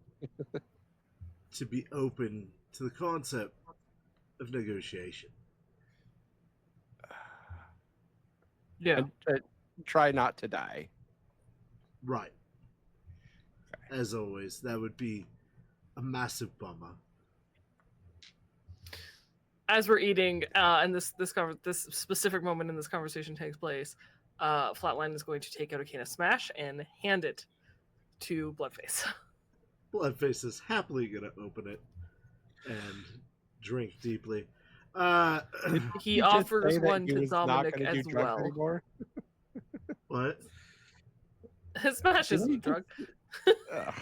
to be open to the concept of negotiation. Yeah. And try not to die. Right. As always, that would be a massive bummer. As we're eating, and this specific moment in this conversation takes place, Flatline is going to take out a can of Smash and hand it to Bloodface. Bloodface is happily gonna open it and drink deeply. He You just offers say that one he to was not Dominic gonna do as drugs well. anymore? What? Smash isn't a drug. Ugh.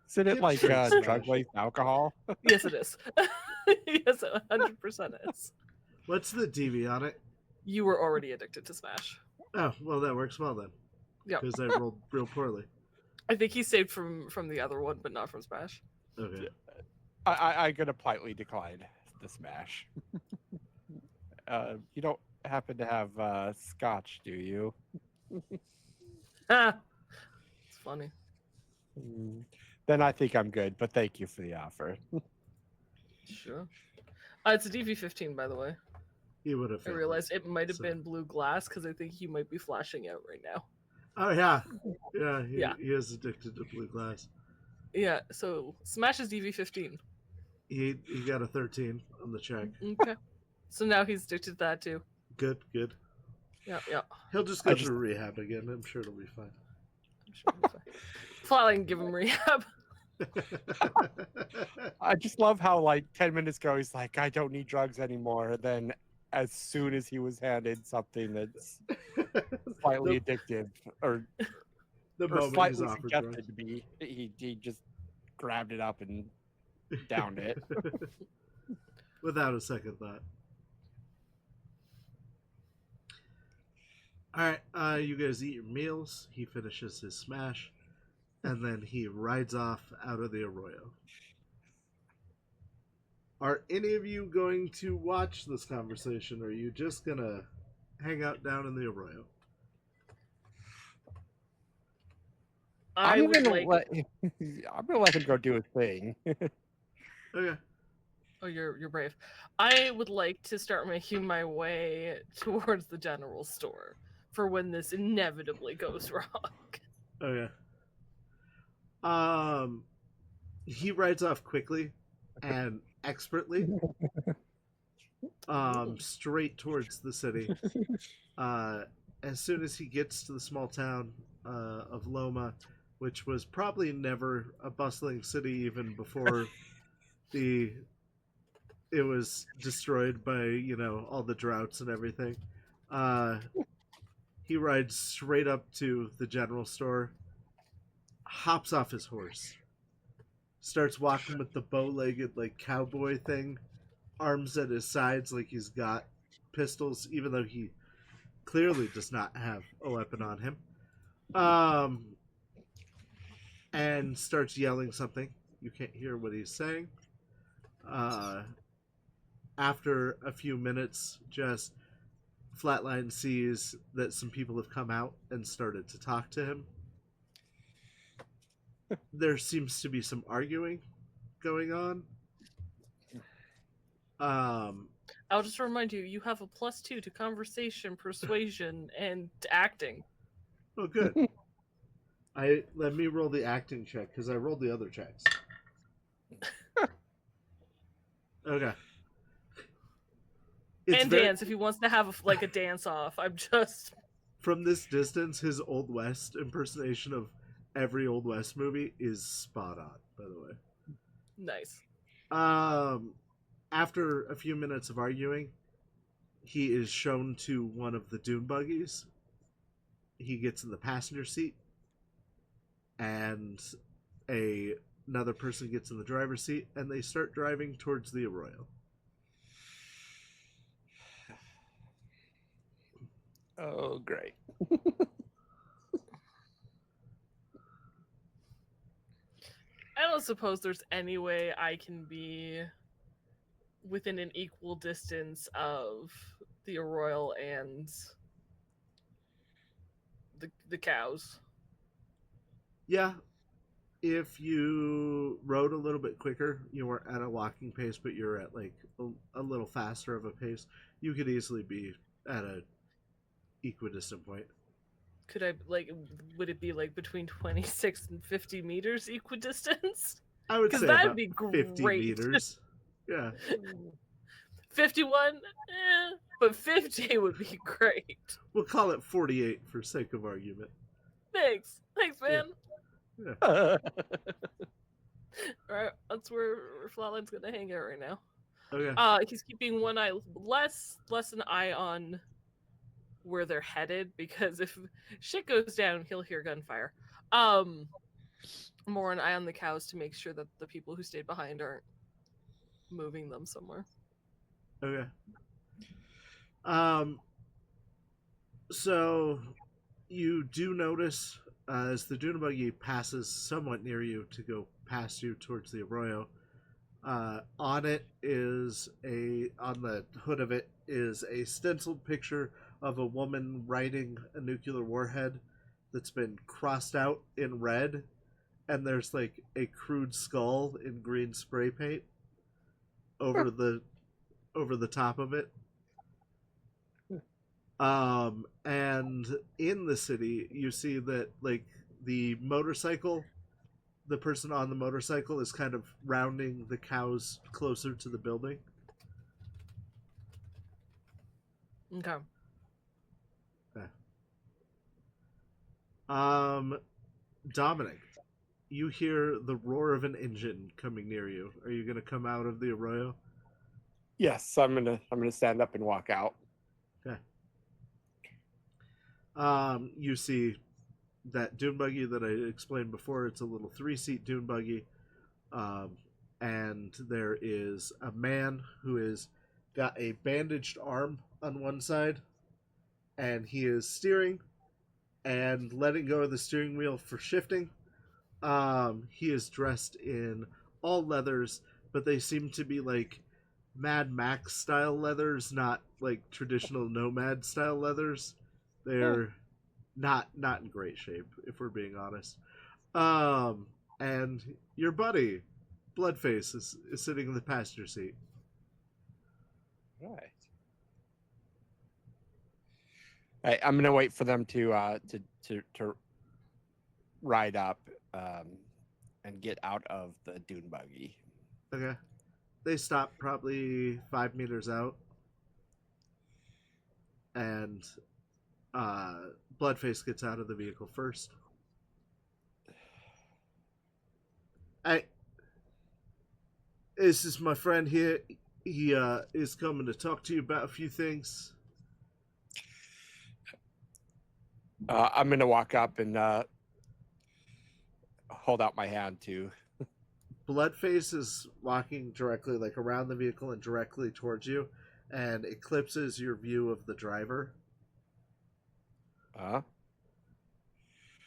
Isn't it like Smash. drug-laced alcohol? Yes, it is. Yes, it 100% is. What's the DV on it? You were already addicted to Smash. Oh, well, that works well then. Yeah. Because I rolled real poorly. I think he saved from the other one, but not from Smash. Okay. I'm gonna politely decline the Smash. You don't happen to have scotch, do you? Ah, it's funny. Then I think I'm good, but thank you for the offer. Sure. It's a DV15, by the way. He would have. I realized it might have so- been blue glass because I think he might be flashing out right now. Oh, yeah. Yeah, Yeah. he is addicted to blue glass. Yeah, so Smash is DV15. He got a 13 on the check. Okay. So now he's addicted to that too. Good, good. Yeah, yeah. He'll just go to rehab again. I'm sure it'll be fine. I'm sure he'll be fine. Flatline can give him rehab. I just love how like 10 minutes ago he's like, I don't need drugs anymore. Then as soon as he was handed something that's slightly addictive or the moment he's slightly offered suggested drugs. to be, he just grabbed it up and downed it. Without a second thought. Alright, you guys eat your meals. He finishes his Smash. And then he rides off out of the arroyo. Are any of you going to watch this conversation, or are you just gonna hang out down in the arroyo? I'm gonna let him go do his thing. Okay. Oh, you're brave. I would like to start making my way towards the general store for when this inevitably goes wrong. Okay. He rides off quickly and expertly, straight towards the city. As soon as he gets to the small town of Loma, which was probably never a bustling city even before it was destroyed by, all the droughts and everything. He rides straight up to the general store, hops off his horse, starts walking with the bow-legged like cowboy thing, arms at his sides like he's got pistols, even though he clearly does not have a weapon on him. And starts yelling something. You can't hear what he's saying. After a few minutes, just Flatline sees that some people have come out and started to talk to him. There seems to be some arguing going on. I'll just remind you, you have a +2 to conversation, persuasion, and acting. Oh, good. Let me roll the acting check because I rolled the other checks. Okay. And dance if he wants to have a dance off. I'm just from this distance, his Old West impersonation of every Old West movie is spot on. By the way, Nice. After a few minutes of arguing, he is shown to one of the dune buggies. He gets in the passenger seat, and another person gets in the driver's seat, and they start driving towards the arroyo. Oh, great. I don't suppose there's any way I can be within an equal distance of the arroyo and the cows. Yeah, if you rode a little bit quicker, you weren't at a walking pace, but you're at like a little faster of a pace, you could easily be at a equidistant point. Could I like? Would it be like between 26 and 50 meters equidistance? I would Because say that'd about be 50 great. meters. Yeah. 51, but 50 would be great. We'll call it 48 for sake of argument. Thanks, man. Yeah. All right, that's where Flatline's gonna hang out right now. Okay. He's keeping one eye less an eye on where they're headed, because if shit goes down, he'll hear gunfire. More an eye on the cows to make sure that the people who stayed behind aren't moving them somewhere. Okay. So you do notice as the dune buggy passes somewhat near you to go past you towards the arroyo. On the hood of it is a stenciled picture of a woman riding a nuclear warhead that's been crossed out in red, and there's like a crude skull in green spray paint over the top of it. And in the city, you see that like the person on the motorcycle is kind of rounding the cows closer to the building. Okay. Dominic, you hear the roar of an engine coming near you. Are you going to come out of the arroyo? Yes, I'm gonna stand up and walk out. Okay. You see that dune buggy that I explained before. It's a little 3-seat dune buggy. And there is a man who has got a bandaged arm on one side, and he is steering and letting go of the steering wheel for shifting. He is dressed in all leathers, but they seem to be like Mad Max style leathers, not like traditional nomad style leathers. They're not in great shape, if we're being honest. And your buddy, Bloodface, is sitting in the passenger seat. Right. I'm gonna wait for them to ride up and get out of the dune buggy. Okay. They stop probably 5 meters out, and Bloodface gets out of the vehicle first. This is my friend here. He is coming to talk to you about a few things. I'm gonna walk up and hold out my hand to. Bloodface is walking directly, like around the vehicle and directly towards you, and eclipses your view of the driver.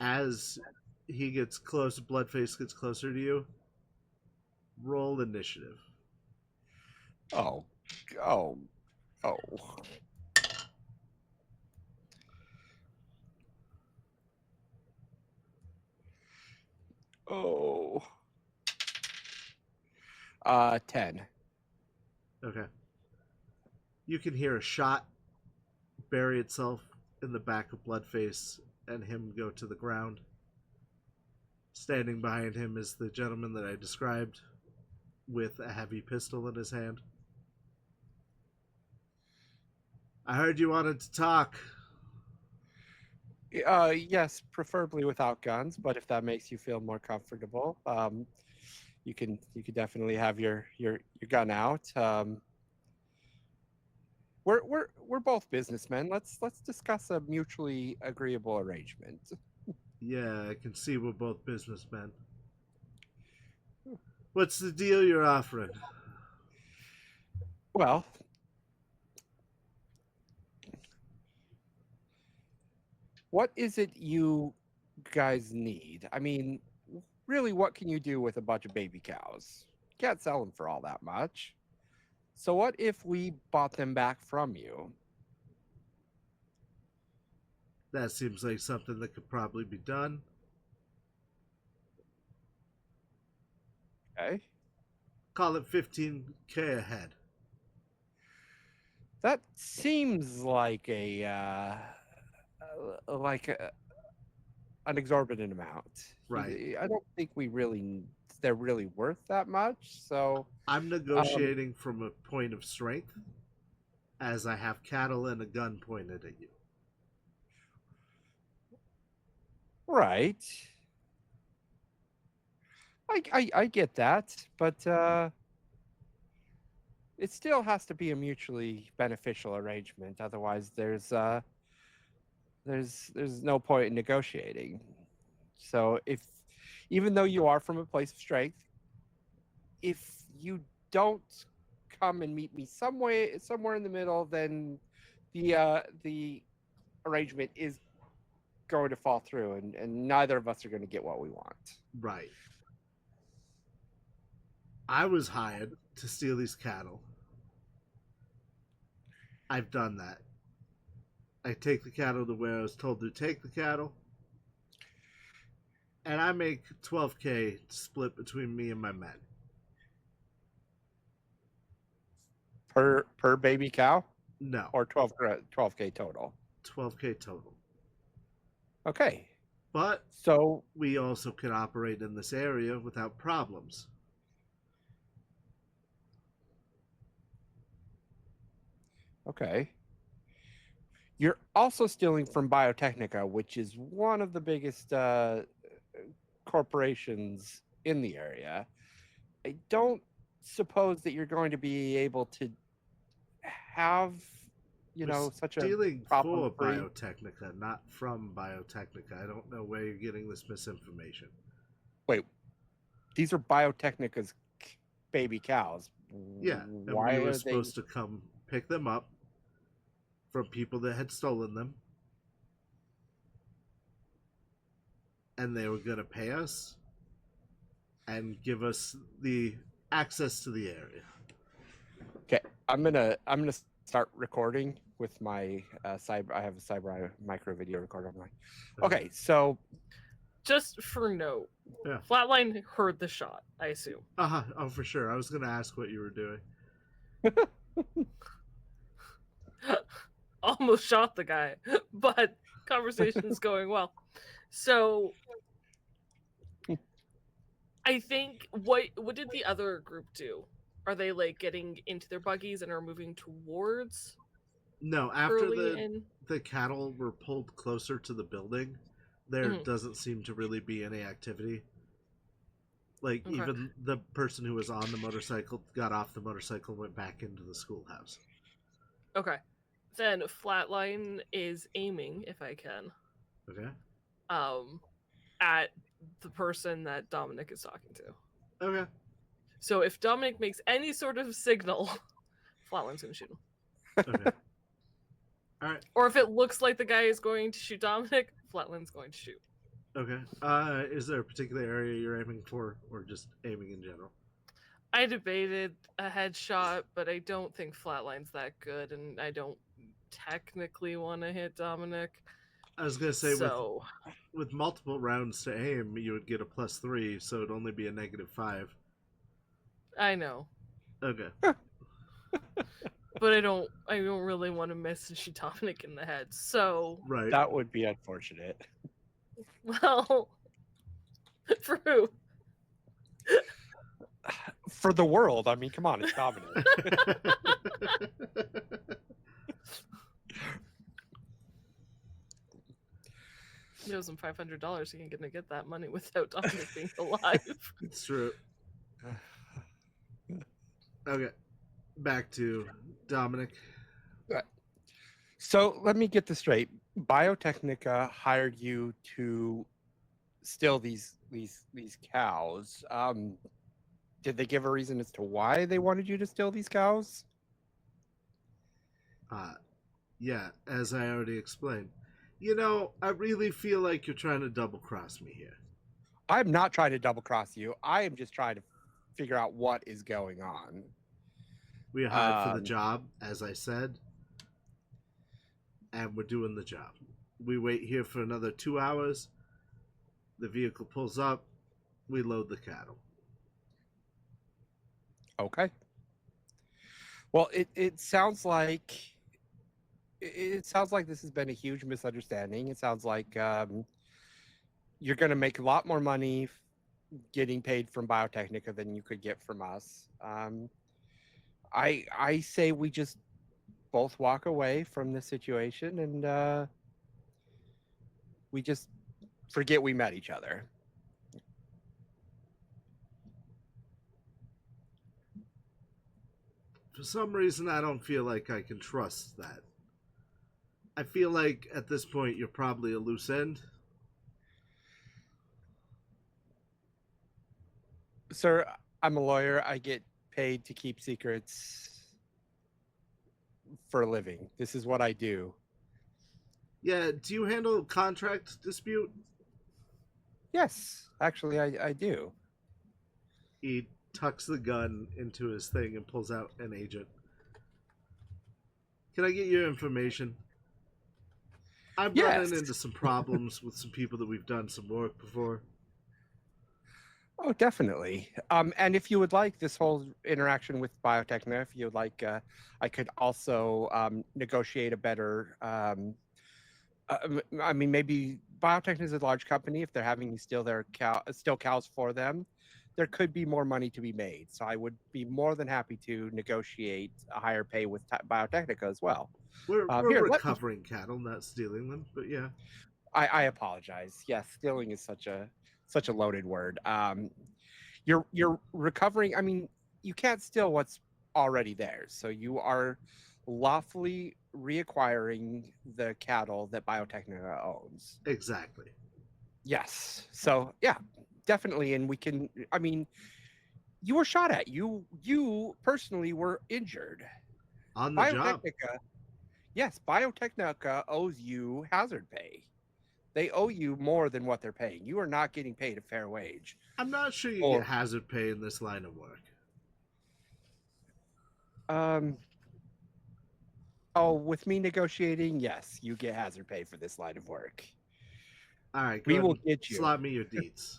As he gets close, Bloodface gets closer to you. Roll initiative. Oh. Oh. 10. Okay. You can hear a shot bury itself in the back of Bloodface and him go to the ground. Standing behind him is the gentleman that I described with a heavy pistol in his hand. I heard you wanted to talk. Yes, preferably without guns, but if that makes you feel more comfortable. you can definitely have your gun out. We're both businessmen. Let's discuss a mutually agreeable arrangement. Yeah, I can see we're both businessmen. What's the deal you're offering? Well, what is it you guys need? I mean, really, what can you do with a bunch of baby cows? Can't sell them for all that much. So what if we bought them back from you? That seems like something that could probably be done. Okay. Call it 15K a head. That seems like an exorbitant amount. Right. I don't think they're really worth that much. So, I'm negotiating from a point of strength as I have cattle and a gun pointed at you. right. I get that, but it still has to be a mutually beneficial arrangement. Otherwise, there's no point in negotiating. So if even though you are from a place of strength, if you don't come and meet me somewhere in the middle, then the arrangement is going to fall through, and neither of us are going to get what we want. Right. I was hired to steal these cattle. I've done that. I take the cattle to where I was told to take the cattle. And I make 12K split between me and my men. Per baby cow, No, or 12K total. 12K total. Okay. But So we also can operate in this area without problems. okay. You're also stealing from Biotechnica, which is one of the biggest corporations in the area. I don't suppose that you're going to be able to have, We're such a stealing for problem-free. Biotechnica, not from Biotechnica. I don't know where you're getting this misinformation. Wait, these are Biotechnica's baby cows. Yeah, and Why we were are they? supposed to come pick them up from people that had stolen them. And they were going to pay us and give us the access to the area. Okay, I'm gonna start recording with my cyber. I have a cyber micro video recorder online. Okay, so Just for note, Yeah. Flatline heard the shot, I assume. Oh, for sure. I was going to ask what you were doing. Almost shot the guy, but conversation's going well. So I think what did the other group do? Are they like getting into their buggies and are moving towards No, after Curly and the cattle were pulled closer to the building, there doesn't seem to really be any activity. Like, Okay. even the person who was on the motorcycle got off the motorcycle and went back into the schoolhouse. Okay. Then Flatline is aiming, if I can, Okay? at the person that Dominic is talking to. Okay. So if Dominic makes any sort of signal, Flatline's gonna shoot him. Okay. All right. Or if it looks like the guy is going to shoot Dominic, Flatline's going to shoot. Okay. Is there a particular area you're aiming for, or just aiming in general? I debated a headshot, but I don't think Flatline's that good, and I don't technically want to hit Dominic. I was gonna say So with multiple rounds to aim, you would get a +3, so it'd only be a -5. I know, Okay. but I don't really want to miss and shoot Dominic in the head. So Right. that would be unfortunate. well, for who? For the world, I mean, come on, it's Dominic. He owes him $500. He ain't gonna get that money without Dominic being alive. It's true. Okay, back to Dominic. So let me get this straight. Biotechnica hired you to steal these cows. Did they give a reason as to why they wanted you to steal these cows? Uh, yeah, as I already explained. You know, I really feel like you're trying to double cross me here. I'm not trying to double cross you. I am just trying to figure out what is going on. We hired for the job, as I said, and we're doing the job. We wait here for another 2 hours. The vehicle pulls up. We load the cattle. Okay. Well, it sounds like this has been a huge misunderstanding. It sounds like you're going to make a lot more money getting paid from Biotechnica than you could get from us. I say we just both walk away from the situation and we just forget we met each other. For some reason, I don't feel like I can trust that. I feel like at this point you're probably a loose end. Sir, I'm a lawyer. I get paid to keep secrets for a living. This is what I do. Yeah, do you handle contract dispute? Yes, actually, I do. He tucks the gun into his thing and pulls out an agent. Can I get your information? I'm Yes. running into some problems with some people that we've done some work before. Oh, definitely. And if you would like this whole interaction with Biotechna, if you would like, I could also negotiate a better. I mean, maybe Biotechna is a large company. If they're having you steal cows for them, there could be more money to be made. So I would be more than happy to negotiate a higher pay with Biotechnica as well. We're Here, recovering cattle, not stealing them, but yeah. I apologize. Yes, stealing is such a loaded word. You're recovering. I mean, you can't steal what's already there. So you are lawfully reacquiring the cattle that Biotechnica owns. Exactly. Yes. So yeah, definitely. And we can. I mean, you were shot at. You personally were injured. On the job. Biotechnica. Yes, Biotechnica owes you hazard pay. They owe you more than what they're paying. You are not getting paid a fair wage. I'm not sure you Or get hazard pay in this line of work. Oh, with me negotiating, yes, you get hazard pay for this line of work. All right, go We ahead will and get you. slot me your deets.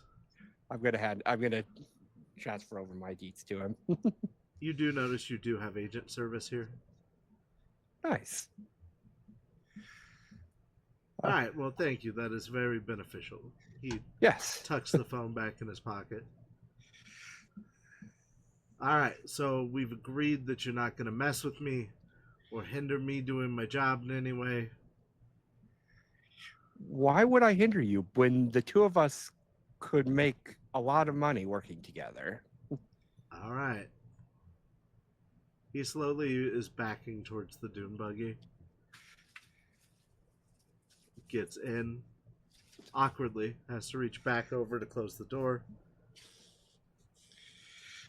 I'm gonna transfer over my deets to him. You do notice you do have agent service here. Nice. All right, well, thank you. That is very beneficial. He Yes. tucks the phone back in his pocket. All right, so we've agreed that you're not going to mess with me or hinder me doing my job in any way. Why would I hinder you when the two of us could make a lot of money working together? All right. He slowly is backing towards the dune buggy. Gets in. Awkwardly, has to reach back over to close the door.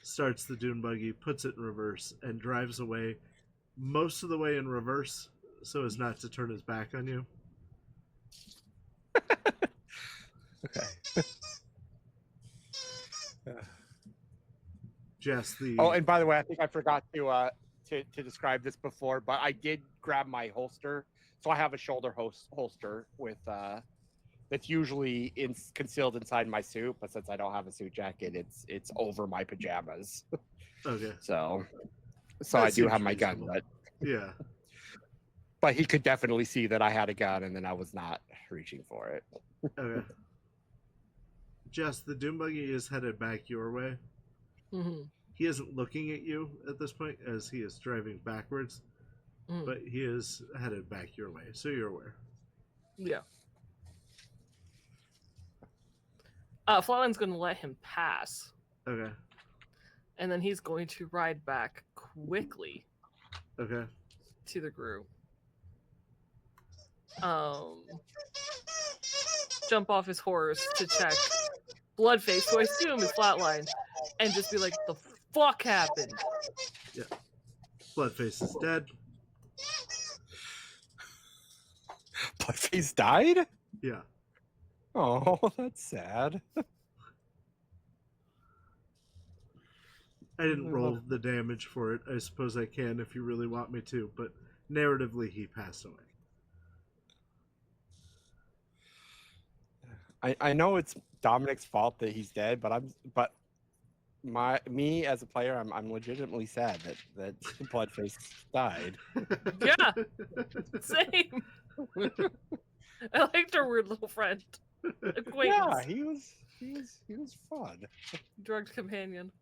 Starts the dune buggy, puts it in reverse, and drives away most of the way in reverse so as not to turn his back on you. Okay. Just the. Oh, and by the way, I think I forgot to describe this before, but I did grab my holster, so I have a shoulder holster with that's usually concealed inside my suit, but since I don't have a suit jacket, it's over my pajamas. Okay. So That I do seems have my gun, reasonable. Yeah. but he could definitely see that I had a gun and then I was not reaching for it. Okay. Jess, the dune buggy is headed back your way. Mm-hmm. He isn't looking at you at this point as he is driving backwards, but he is headed back your way, so you're aware. Yeah. Flatland's gonna let him pass. Okay. and then he's going to ride back quickly Okay. to the group. Jump off his horse to check Bloodface, who I assume is flatlined, and just be like, "The fuck happened?" Yeah. Bloodface is dead. Bloodface died? Yeah. Oh, that's sad. I didn't roll the damage for it. I suppose I can if you really want me to, but narratively he passed away. I know it's Dominic's fault that he's dead, but me as a player, I'm legitimately sad that Bloodface died. Yeah, same. I liked our weird little friend, acquaintance, Yeah, he was fun. drugged companion.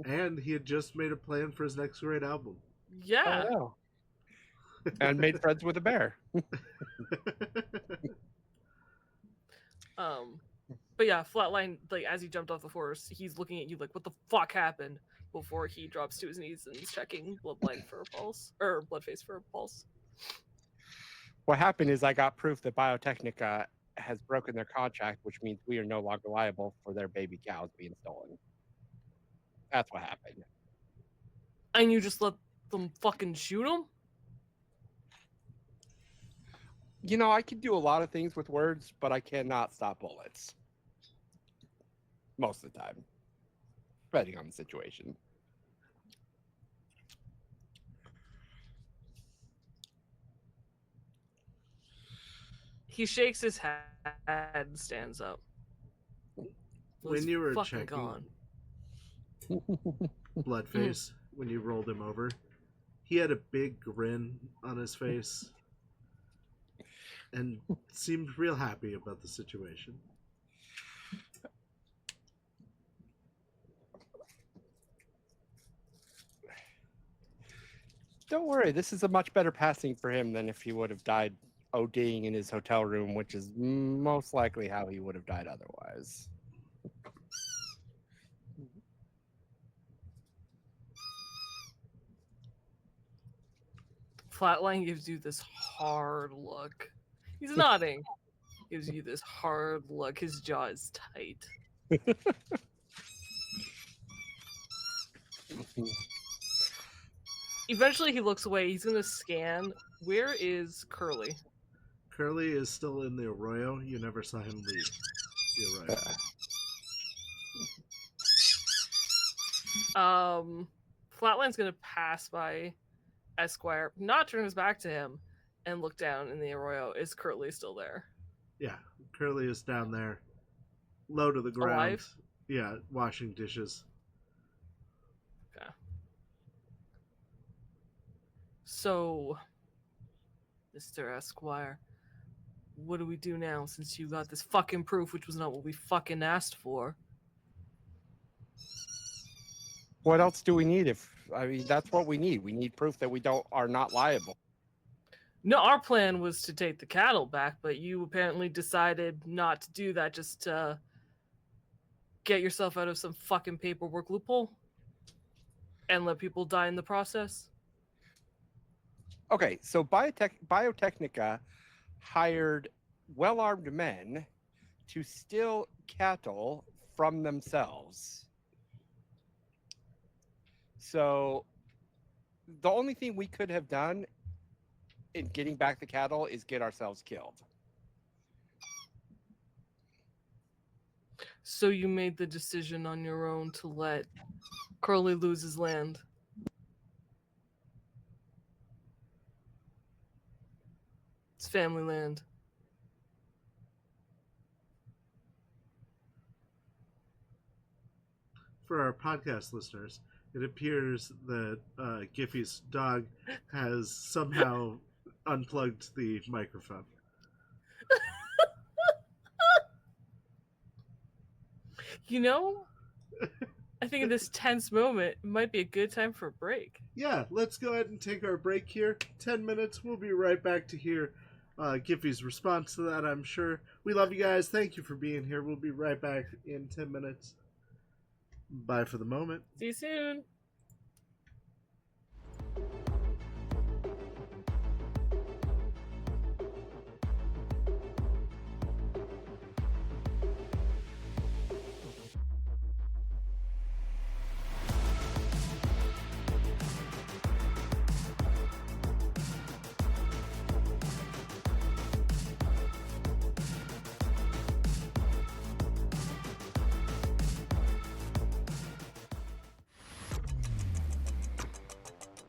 And he had just made a plan for his next great album. Yeah. I know. And made friends with a bear. But yeah, Flatline, like as he jumped off the horse, he's looking at you like, "What the fuck happened?" Before he drops to his knees and is checking Bloodline for a pulse, or Bloodface for a pulse. What happened is I got proof that Biotechnica has broken their contract, which means we are no longer liable for their baby cows being stolen. That's what happened. And you just let them fucking shoot him? You know, I can do a lot of things with words, but I cannot stop bullets. Most of the time. Depending on the situation. He shakes his head and stands up. When you were fucking checking gone. Bloodface, when you rolled him over, he had a big grin on his face and seemed real happy about the situation. Don't worry, this is a much better passing for him than if he would have died ODing in his hotel room, which is most likely how he would have died otherwise. Flatline gives you this hard look. He's nodding. Gives you this hard look. His jaw is tight. Eventually he looks away. He's going to scan. Where is Curly? Curly is still in the arroyo. You never saw him leave the arroyo. Flatline's going to pass by Esquire, not turn his back to him, and look down in the arroyo. Is Curly still there? Yeah, Curly is down there, low to the ground. Alive? Yeah, washing dishes. Okay. So, Mr. Esquire, what do we do now since you got this fucking proof, which was not what we fucking asked for? What else do we need? That's what we need. We need proof that we are not liable. No, our plan was to take the cattle back, but you apparently decided not to do that just to get yourself out of some fucking paperwork loophole and let people die in the process. Okay, so Biotechnica hired well-armed men to steal cattle from themselves. So the only thing we could have done in getting back the cattle is get ourselves killed. So you made the decision on your own to let Curly lose his land. It's family land. For our podcast listeners, it appears that Giffy's dog has somehow unplugged the microphone. You know, I think in this tense moment, it might be a good time for a break. Yeah, let's go ahead and take our break here. 10 minutes. We'll be right back to hear Giffy's response to that, I'm sure. We love you guys. Thank you for being here. We'll be right back in 10 minutes. Bye for the moment. See you soon.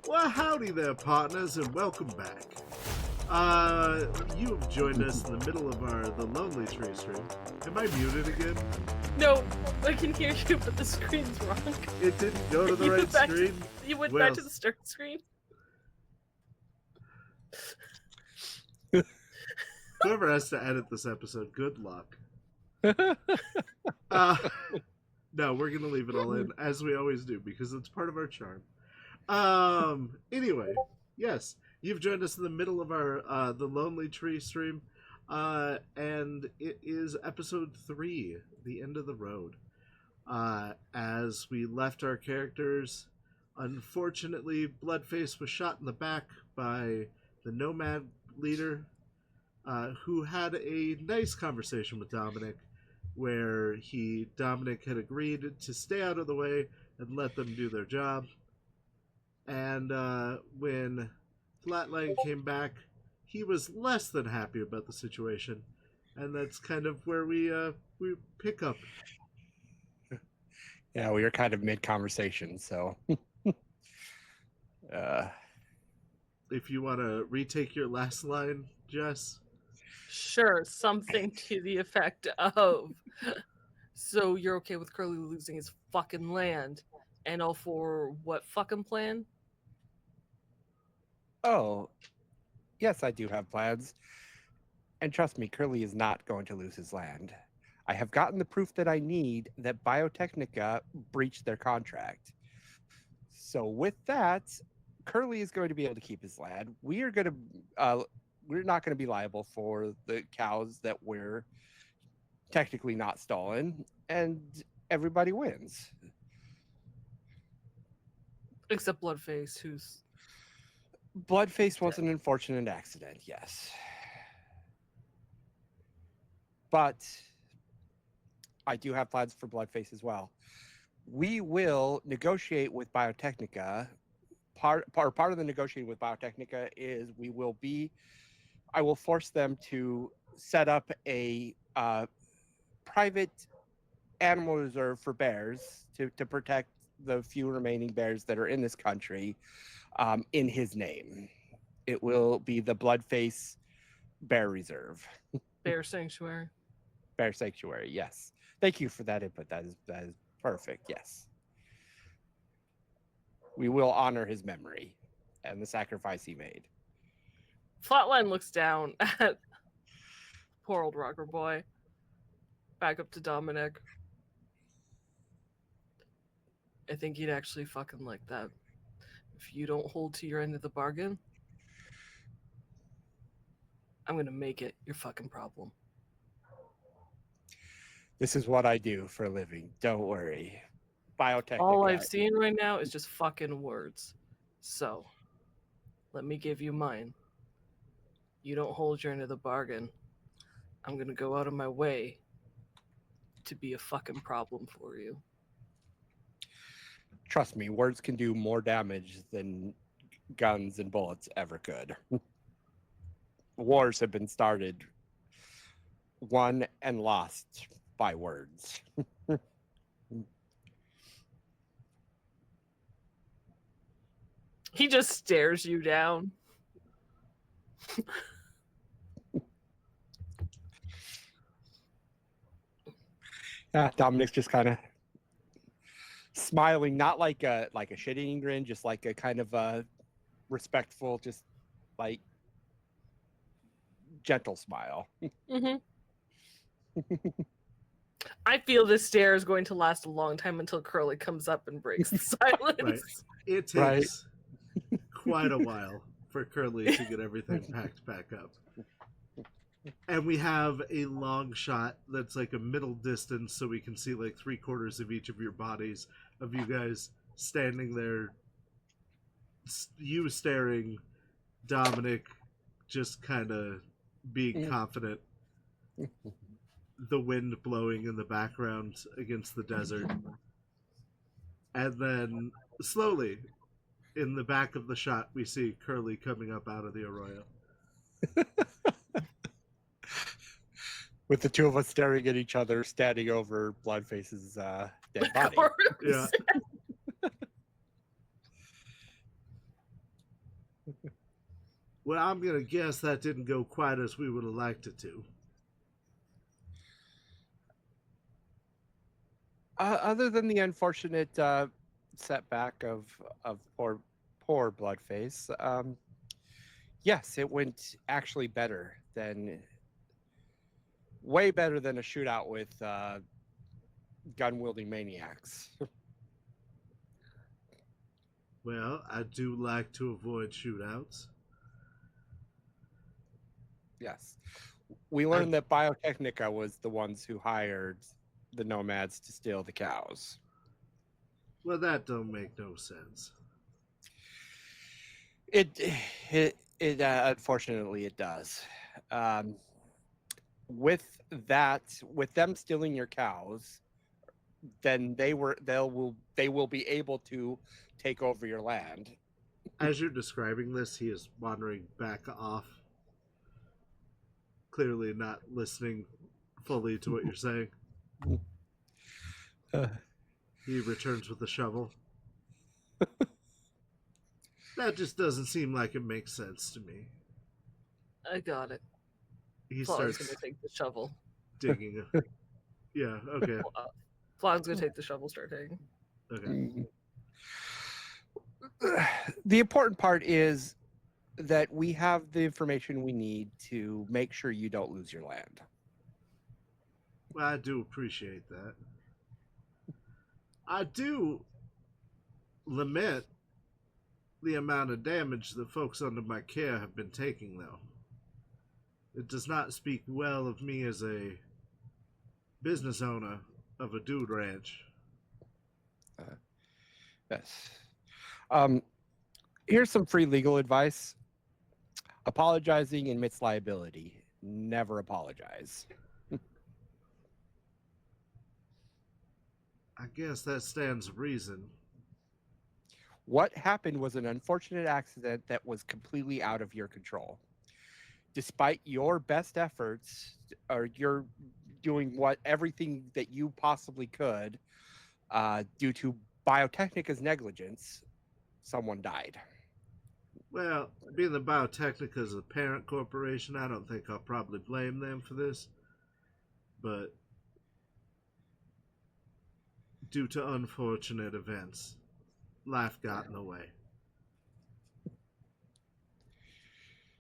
Well, howdy there, partners, and welcome back. You have joined us in the middle of the Lonely Tree stream. Am I muted again? No, I can hear you, but the screen's wrong. It didn't go to the You right went back screen? You went Well, back to the start screen. Whoever has to edit this episode, good luck. No, we're gonna leave it all in, as we always do, because it's part of our charm. Anyway, yes, you've joined us in the middle of our the Lonely Tree stream, and it is episode 3, the end of the road. As we left our characters, unfortunately, Bloodface was shot in the back by the Nomad leader, who had a nice conversation with Dominic, where Dominic had agreed to stay out of the way and let them do their job. And when Flatline came back, he was less than happy about the situation, and that's kind of where we pick up. Yeah, we were kind of mid-conversation, so... If you want to retake your last line, Jess. Sure, something to the effect of, so you're okay with Curly losing his fucking land, and all for what fucking plan? Oh, yes, I do have plans. And trust me, Curly is not going to lose his land. I have gotten the proof that I need that Biotechnica breached their contract. So with that, Curly is going to be able to keep his land. We're not going to be liable for the cows that we're technically not stolen, and everybody wins. Except Bloodface, who's... Bloodface was an unfortunate accident, yes. But I do have plans for Bloodface as well. We will negotiate with Biotechnica. Part of the negotiating with Biotechnica is I will force them to set up a private animal reserve for bears to protect the few remaining bears that are in this country in his name. It will be the Bloodface Bear Reserve. Bear Sanctuary. Bear Sanctuary, yes. Thank you for that input. That is perfect, yes. We will honor his memory and the sacrifice he made. Flatline looks down at poor old rocker boy. Back up to Dominic. I think he'd actually fucking like that. If you don't hold to your end of the bargain, I'm gonna make it your fucking problem. This is what I do for a living. Don't worry. Biotechnica. All I've seen right now is just fucking words. So, let me give you mine. You don't hold your end of the bargain, I'm gonna go out of my way to be a fucking problem for you. Trust me, words can do more damage than guns and bullets ever could. Wars have been started, won and lost by words. He just stares you down. Dominic's just kind of smiling, not like a shit-eating grin, just like a kind of a respectful, just like gentle smile. Mm-hmm. I feel this stare is going to last a long time until Curly comes up and breaks the silence. Right. It takes quite a while for Curly to get everything packed back up. And we have a long shot that's like a middle distance, so we can see like 3/4 of each of your bodies, of you guys standing there, you staring, Dominic just kind of being confident, the wind blowing in the background against the desert. And then slowly, in the back of the shot, we see Curly coming up out of the arroyo. With the two of us staring at each other, standing over Bloodface's dead body. Yeah. Well, I'm going to guess that didn't go quite as we would have liked it to. Other than the unfortunate setback of poor Bloodface, yes, it went actually way better than a shootout with gun-wielding maniacs. Well, I do like to avoid shootouts. Yes. We learned that Biotechnica was the ones who hired the nomads to steal the cows. Well, that don't make no sense. It unfortunately it does. With them stealing your cows, then they will be able to take over your land. As you're describing this, he is wandering back off, clearly not listening fully to what you're saying. He returns with a shovel. That just doesn't seem like it makes sense to me. I got it. He Flaug's starts gonna take the shovel. digging. Yeah, okay. Flaug's gonna take the shovel, start digging. Okay. The important part is that we have the information we need to make sure you don't lose your land. Well, I do appreciate that. I do lament the amount of damage the folks under my care have been taking, though. It does not speak well of me as a business owner of a dude ranch. Yes. Here's some free legal advice. Apologizing admits liability. Never apologize. I guess that stands to reason. What happened was an unfortunate accident that was completely out of your control. Despite your best efforts, or you're doing everything that you possibly could, due to Biotechnica's negligence, someone died. Well, being the Biotechnica is a parent corporation, I don't think I'll probably blame them for this. But due to unfortunate events, life got in the way.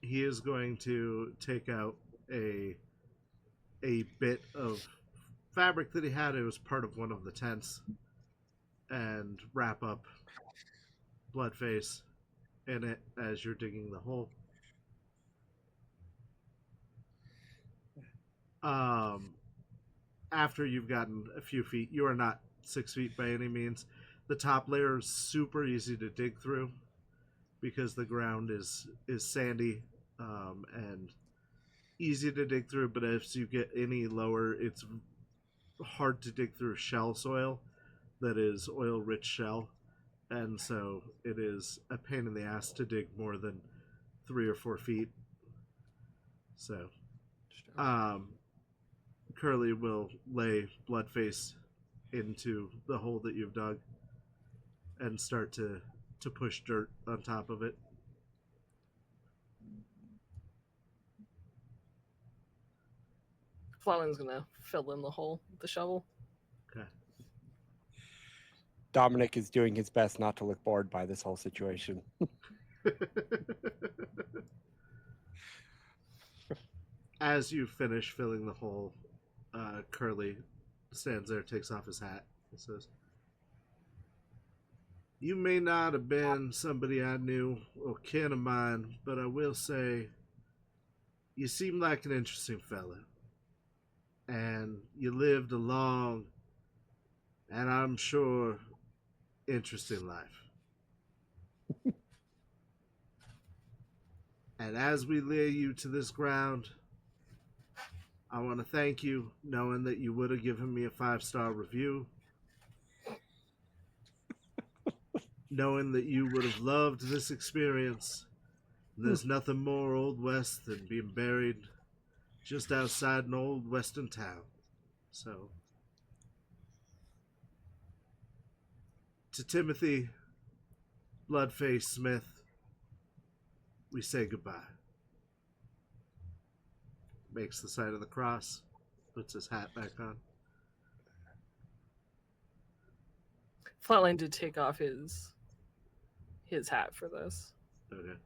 He is going to take out a bit of fabric that he had. It was part of one of the tents, and wrap up Bloodface in it as you're digging the hole. After you've gotten a few feet, you are not 6 feet by any means. The top layer is super easy to dig through because the ground is sandy and easy to dig through. But as you get any lower, it's hard to dig through shell soil that is oil-rich shell, and so it is a pain in the ass to dig more than 3 or 4 feet. So, Curly will lay Bloodface into the hole that you've dug and start to push dirt on top of it. Fallon's gonna fill in the hole with the shovel. Okay. Dominic is doing his best not to look bored by this whole situation. As you finish filling the hole, Curly stands there, takes off his hat, and says, "You may not have been somebody I knew or kin of mine, but I will say You seem like an interesting fella. And you lived a long, and I'm sure, interesting life. And as we lay you to this ground, I want to thank you, knowing that you would have given me a 5-star review, knowing that you would have loved this experience. There's nothing more Old West than being buried just outside an old western town. So, to Timothy Bloodface Smith, we say goodbye. Makes the sign of the cross, puts his hat back on. Flatline did take off his hat for this. Okay.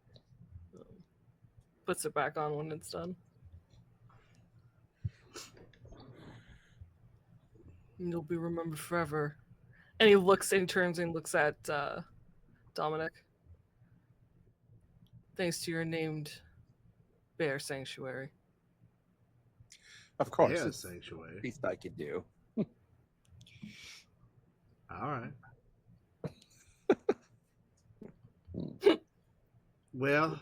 Puts it back on when it's done. And you'll be remembered forever. And he looks and turns and looks at Dominic. Thanks to your named bear sanctuary. Of course, Yeah, it's the sanctuary. least I could do. All right. Well,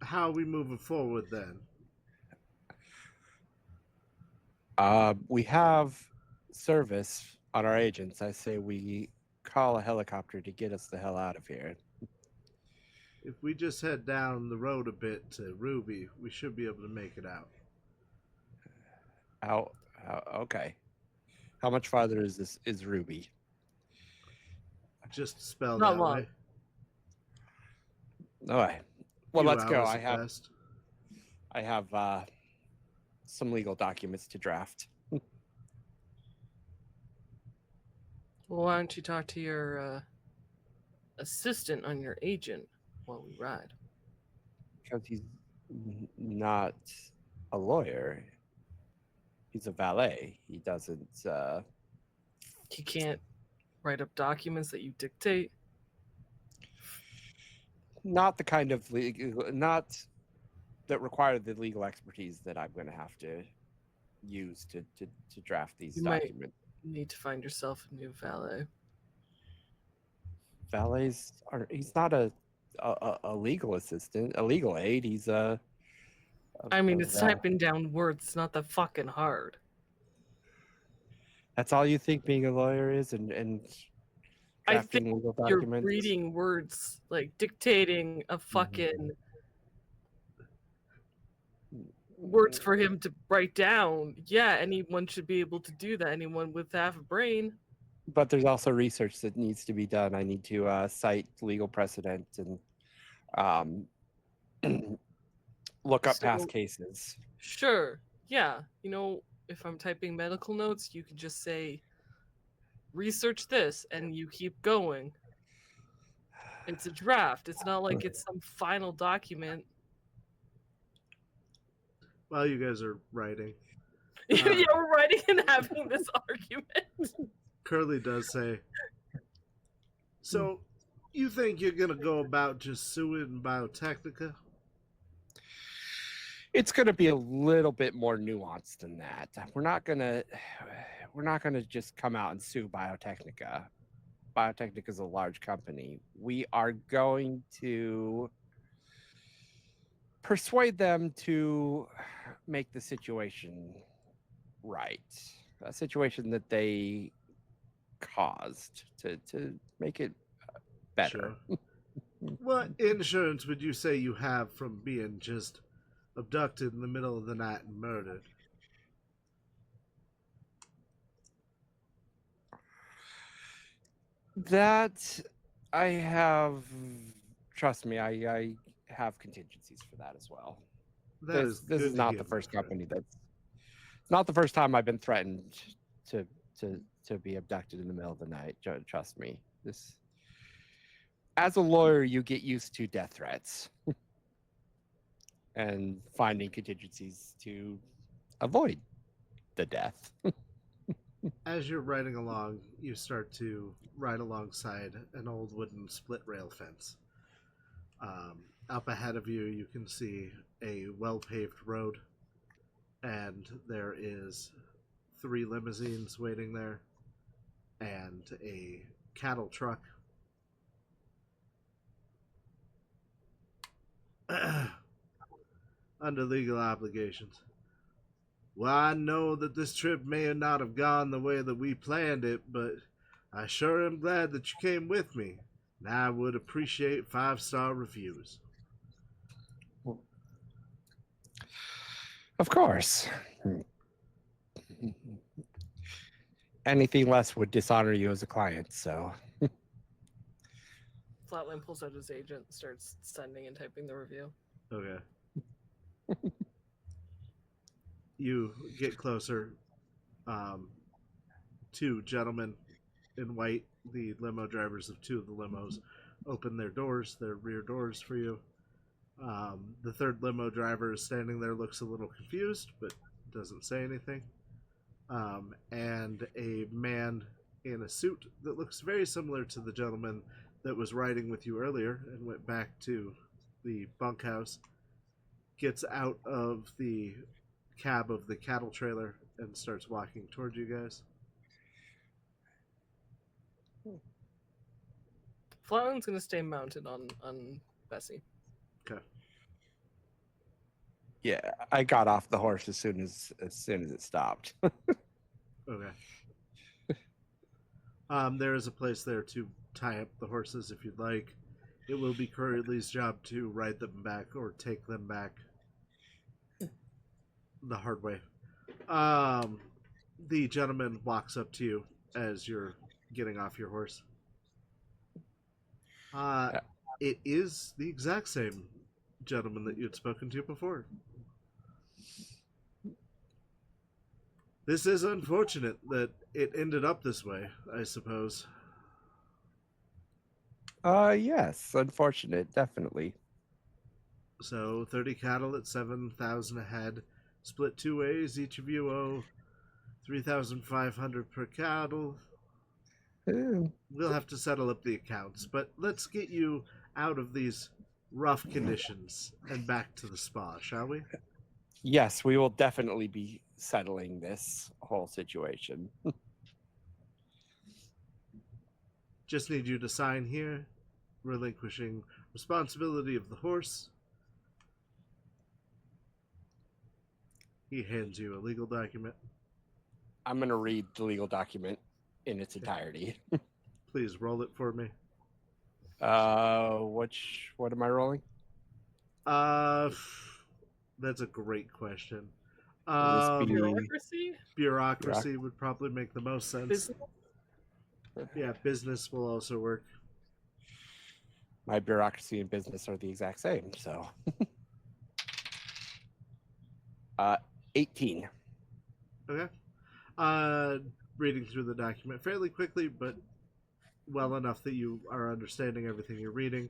how are we moving forward then? We have service on our agents. I say we call a helicopter to get us the hell out of here. If we just head down the road a bit to Ruby, we should be able to make it out. Okay. How much farther is Ruby? Just spell Not that long. way. All right. Well, Few let's go. hours at best. I have some legal documents to draft. Well, why don't you talk to your assistant on your agent while we ride? Because he's not a lawyer. He's a valet. He doesn't. He can't write up documents that you dictate. Not the kind of not that require the legal expertise that I'm going to have to use to draft these You might documents. need to find yourself a new valet. Valets are. He's not a legal assistant, a legal aid. He's I mean, it's typing down words. It's not that fucking hard. That's all you think being a lawyer is, and I drafting think legal you're documents. reading words, like dictating a fucking words for him to write down. Yeah, anyone should be able to do that. Anyone with half a brain. But there's also research that needs to be done. I need to cite legal precedent and look up past cases. Sure. Yeah. You know, if I'm typing medical notes, you can just say, research this, and you keep going. It's a draft. It's not like it's some final document. While you guys are writing, You're writing and having this argument. Curly does say, so you think you're going to go about just suing Biotechnica? It's going to be a little bit more nuanced than that. We're not going to just come out and sue Biotechnica. Biotechnica is a large company. We are going to persuade them to make the situation right. A situation that they caused to make it better. Sure. What insurance would you say you have from being just abducted in the middle of the night and murdered? That I have, trust me, I have contingencies for that as well. This is not the first company that's. It's not the first time I've been threatened to be abducted in the middle of the night. Trust me. This, as a lawyer, you get used to death threats and finding contingencies to avoid the death. As you're riding along, you start to ride alongside an old wooden split rail fence. Up ahead of you, you can see a well-paved road, and there is 3 limousines waiting there, and a cattle truck. Under legal obligations. Well, I know that this trip may not have gone the way that we planned it, but I sure am glad that you came with me. And I would appreciate 5-star reviews. Of course. Anything less would dishonor you as a client, so. Flatline pulls out his agent, starts sending and typing the review. Okay. You get closer. 2 gentlemen in white, the limo drivers of 2 of the limos, open their doors, their rear doors for you. The 3rd limo driver is standing there, looks a little confused, but doesn't say anything. And a man in a suit that looks very similar to the gentleman that was riding with you earlier and went back to the bunkhouse gets out of the cab of the cattle trailer and starts walking towards you guys. Flatline's gonna stay mounted on Bessie. Okay. Yeah, I got off the horse as soon as it stopped. Okay. There is a place there to tie up the horses if you'd like. It will be Curly's job to ride them back or take them back the hard way. The gentleman walks up to you as you're getting off your horse. It is the exact same gentleman that you had spoken to before. This is unfortunate that it ended up this way, I suppose. Yes, unfortunate, definitely. So 30 cattle at 7,000 a head, split 2 ways. Each of you owe 3,500 per cattle. We'll have to settle up the accounts, but let's get you out of these rough conditions and back to the spa, shall we? Yes, we will definitely be settling this whole situation. Just need you to sign here, relinquishing responsibility of the horse. He hands you a legal document. I'm going to read the legal document in its entirety. Please roll it for me. What am I rolling? That's a great question. Will this be- Bureaucracy would probably make the most sense. Business? Yeah, business will also work. My bureaucracy and business are the exact same, so. 18. Okay. Reading through the document fairly quickly, but well enough that you are understanding everything you're reading.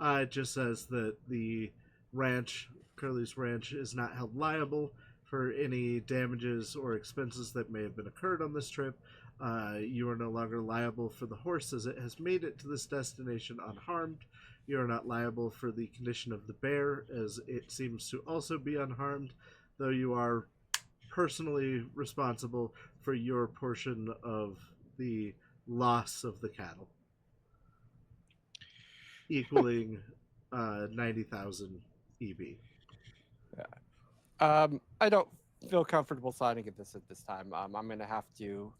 It just says that the ranch, Curly's Ranch, is not held liable for any damages or expenses that may have been occurred on this trip. You are no longer liable for the horse as it has made it to this destination unharmed. You are not liable for the condition of the bear as it seems to also be unharmed, though you are personally responsible for your portion of the loss of the cattle, equaling 90,000 EB. I don't feel comfortable signing at this time. I'm going to have to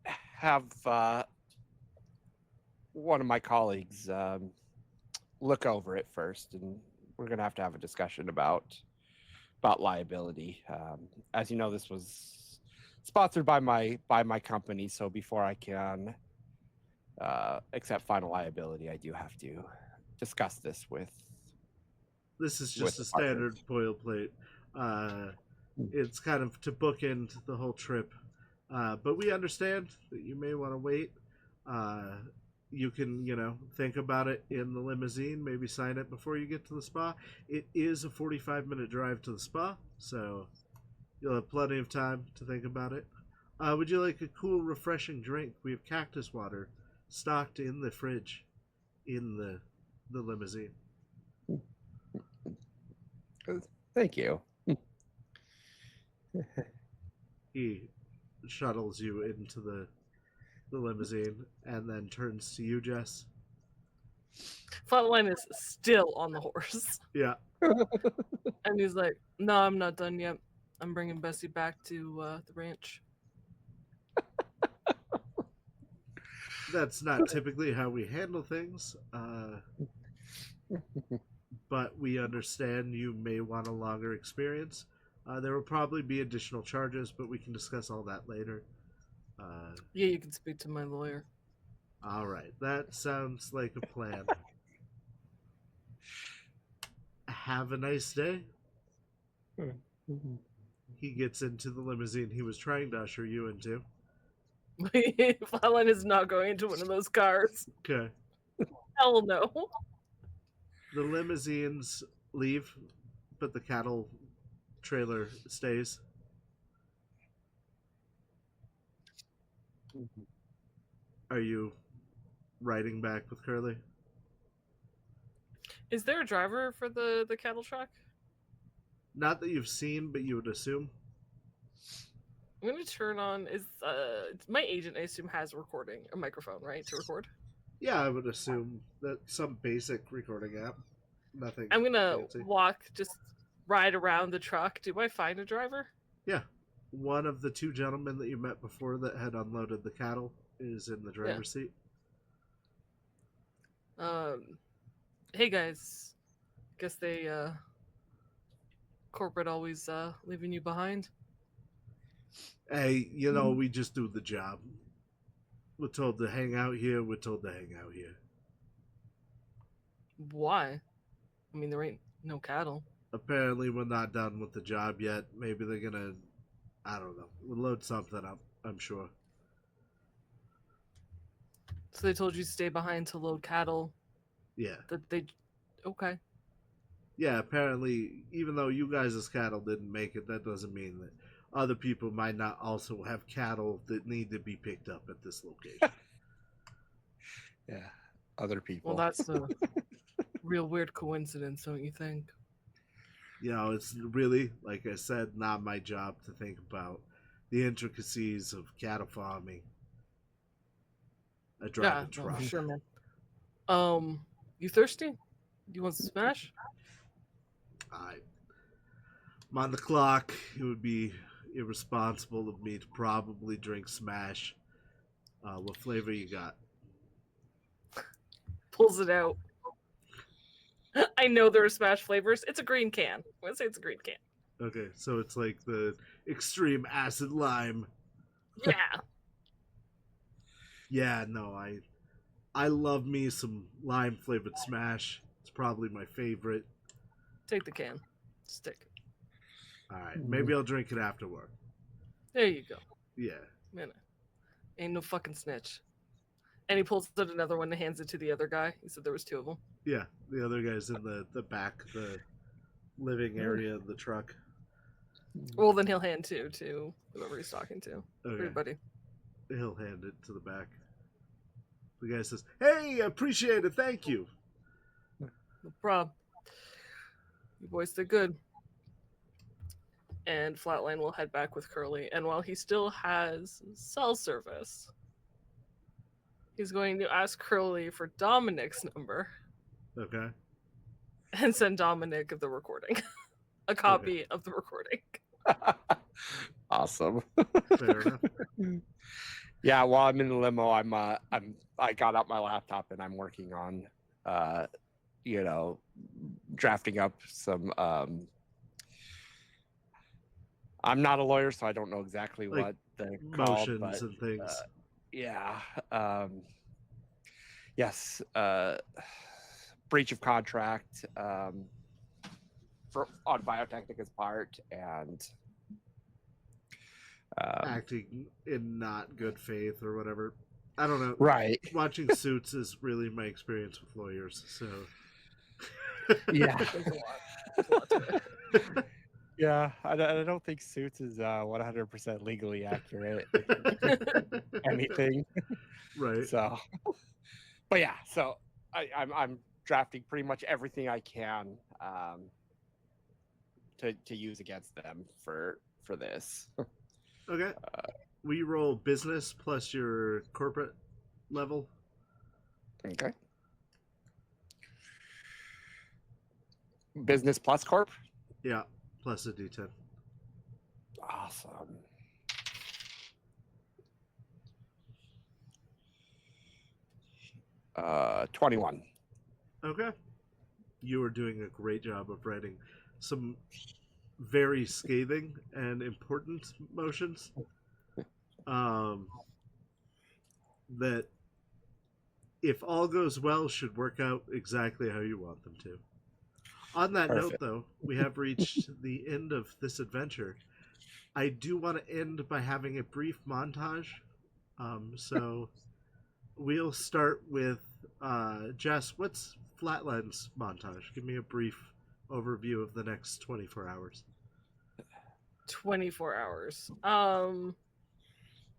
have one of my colleagues look over it first, and we're going to have a discussion about liability. As you know, this was sponsored by my company, so before I can accept final liability, I do have to discuss this with. This is just a standard boilerplate. It's kind of to bookend the whole trip, but we understand that you may want to wait. You can, think about it in the limousine, maybe sign it before you get to the spa. It is a 45-minute drive to the spa, so you'll have plenty of time to think about it. Would you like a cool, refreshing drink? We have cactus water stocked in the fridge in the the limousine. Thank you. He shuttles you into the limousine and then turns to you, Jess. Flatline is still on the horse. Yeah. And he's like, no, I'm not done yet. I'm bringing Bessie back to the ranch. That's not typically how we handle things, but we understand you may want a longer experience. There will probably be additional charges, but we can discuss all that later. Yeah, you can speak to my lawyer. All right, that sounds like a plan. Have a nice day. He gets into the limousine he was trying to usher you into. Flatline is not going into one of those cars. Okay. Hell no. The limousines leave, but the cattle trailer stays. Are you riding back with Curly? Is there a driver for the cattle truck? Not that you've seen, but you would assume. I'm gonna turn on. Is my agent? I assume has a microphone, right, to record. Yeah, I would assume that some basic recording app. Nothing. I'm gonna fancy. just ride around the truck. Do I find a driver? Yeah, one of the two gentlemen that you met before that had unloaded the cattle is in the driver's seat. Hey guys, guess they corporate always leaving you behind. Hey, we just do the job. We're told to hang out here. We're told to hang out here. Why? I mean, there ain't no cattle. Apparently, we're not done with the job yet. Maybe they're gonna, I don't know, load something up. I'm sure. So they told you to stay behind to load cattle. Yeah. Okay. Yeah, apparently, even though you guys' cattle didn't make it, that doesn't mean that other people might not also have cattle that need to be picked up at this location. Yeah, other people. Well, that's a real weird coincidence, don't you think? It's really, like I said, not my job to think about the intricacies of cattle farming. I drive a truck. No, sure, man. You thirsty? You want some smash? I'm on the clock. It would be irresponsible of me to probably drink Smash. What flavor you got? Pulls it out. I know there are Smash flavors. It's a green can. I'm gonna say it's a green can. Okay, so it's like the extreme acid lime. Yeah. Yeah, no, I love me some lime flavored Smash. It's probably my favorite. Take the can. Stick. All right, maybe I'll drink it after work. There you go. Yeah. Man, ain't no fucking snitch. And he pulls out another one and hands it to the other guy. He said there was two of them. Yeah, the other guy's in the back, the living area of the truck. Well, then he'll hand two to whoever he's talking to. Okay. Everybody. He'll hand it to the back. The guy says, "Hey, appreciate it. Thank you." No problem. You boys did good. And Flatline will head back with Curly. And while he still has cell service, he's going to ask Curly for Dominic's number. Okay. And send Dominic the recording. A copy of the recording. Awesome. Fair enough. Yeah, while I'm in the limo, I got out my laptop and I'm working on drafting up some I'm not a lawyer, so I don't know exactly like what they're called, motions and things. Yeah. Yes. Breach of contract on Biotechnica's part, and acting in not good faith or whatever. I don't know. Right. Watching Suits is really my experience with lawyers. So. Yeah. There's a lot to it. Yeah, I don't think Suits is 100% legally accurate. Anything. Right. So, but yeah, so I'm drafting pretty much everything I can to use against them for this. Okay. We roll business plus your corporate level. Okay. Business plus corp. Yeah, plus a D10. Awesome. Uh, 21. Okay. You are doing a great job of writing some very scathing and important motions. That, if all goes well, should work out exactly how you want them to. On that note, Perfect. though, we have reached the end of this adventure. I do want to end by having a brief montage. So we'll start with Jess. What's Flatline's montage? Give me a brief overview of the next 24 hours 24 hours.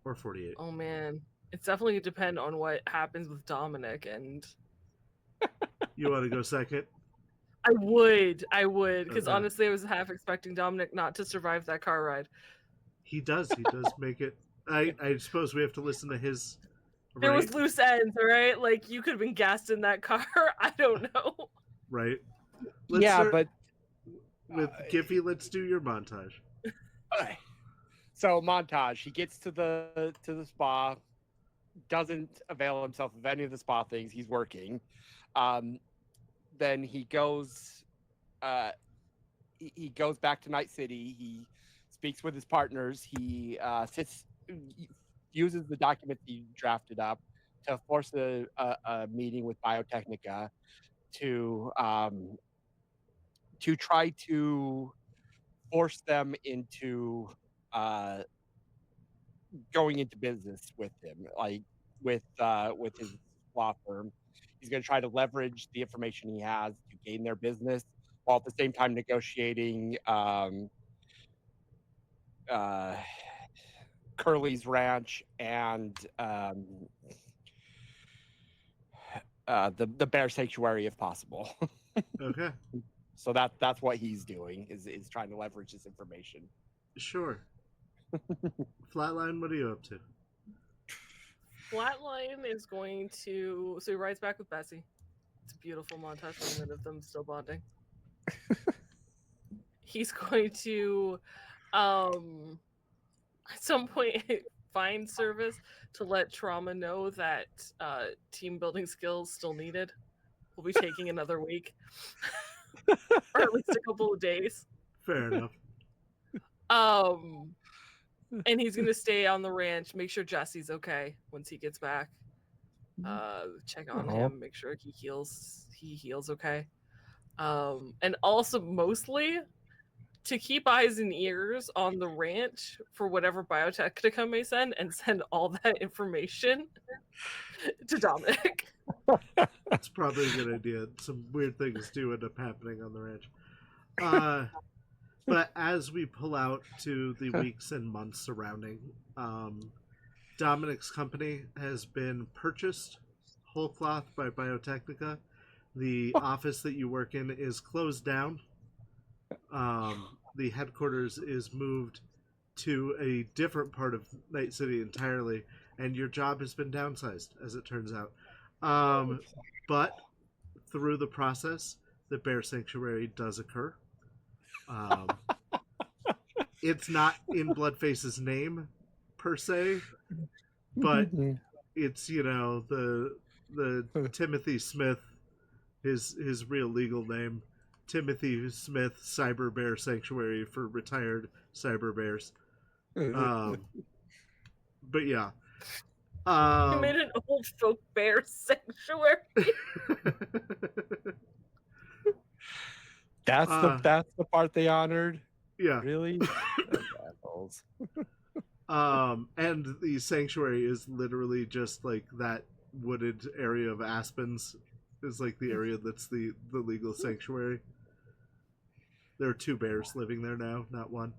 or 48. Oh man, it's definitely gonna depend on what happens with Dominic, and You want to go second? I would, because Okay. honestly, I was half expecting Dominic not to survive that car ride. He does. He does make it. I suppose we have to listen to his. There Right. was loose ends, all right. Like you could have been gassed in that car. I don't know. Right. Yeah, start but with Giffy. Let's do your montage. so montage. He gets to the spa, doesn't avail himself of any of the spa things. He's working. Then he goes. He goes back to Night City. He speaks with his partners. He uses the documents he drafted up to force a meeting with Biotechnica to try to force them into going into business with him, like with his law firm. He's going to try to leverage the information he has to gain their business, while at the same time negotiating Curly's ranch and the bear sanctuary if possible. Okay. So that's what he's doing is trying to leverage this information. Sure. Flatline, what are you up to? Flatline is going to. So he rides back with Bessie. It's a beautiful montage moment of them still bonding. He's going to, at some point, find service to let Trauma know that team building skills still needed. We'll be taking another week, or at least a couple of days. Fair enough. And he's gonna stay on the ranch, make sure Jesse's okay once he gets back. Check on him, make sure he heals okay. And also mostly to keep eyes and ears on the ranch for whatever Biotechnica may send, and send all that information to Dominic. That's probably a good idea. Some weird things do end up happening on the ranch. But as we pull out to the weeks and months surrounding, Dominic's company has been purchased whole cloth by Biotechnica. The office that you work in is closed down. The headquarters is moved to a different part of Night City entirely, and your job has been downsized, as it turns out. But through the process, the bear sanctuary does occur. It's not in Bloodface's name per se, but it's the Timothy Smith, his real legal name, Timothy Smith Cyber Bear Sanctuary for retired cyber bears. But yeah, He made an old folk bear sanctuary. That's the part they honored. Yeah. Really? Assholes. And the sanctuary is literally just like that wooded area of aspens is like the area that's the legal sanctuary. There are 2 bears living there now, not one.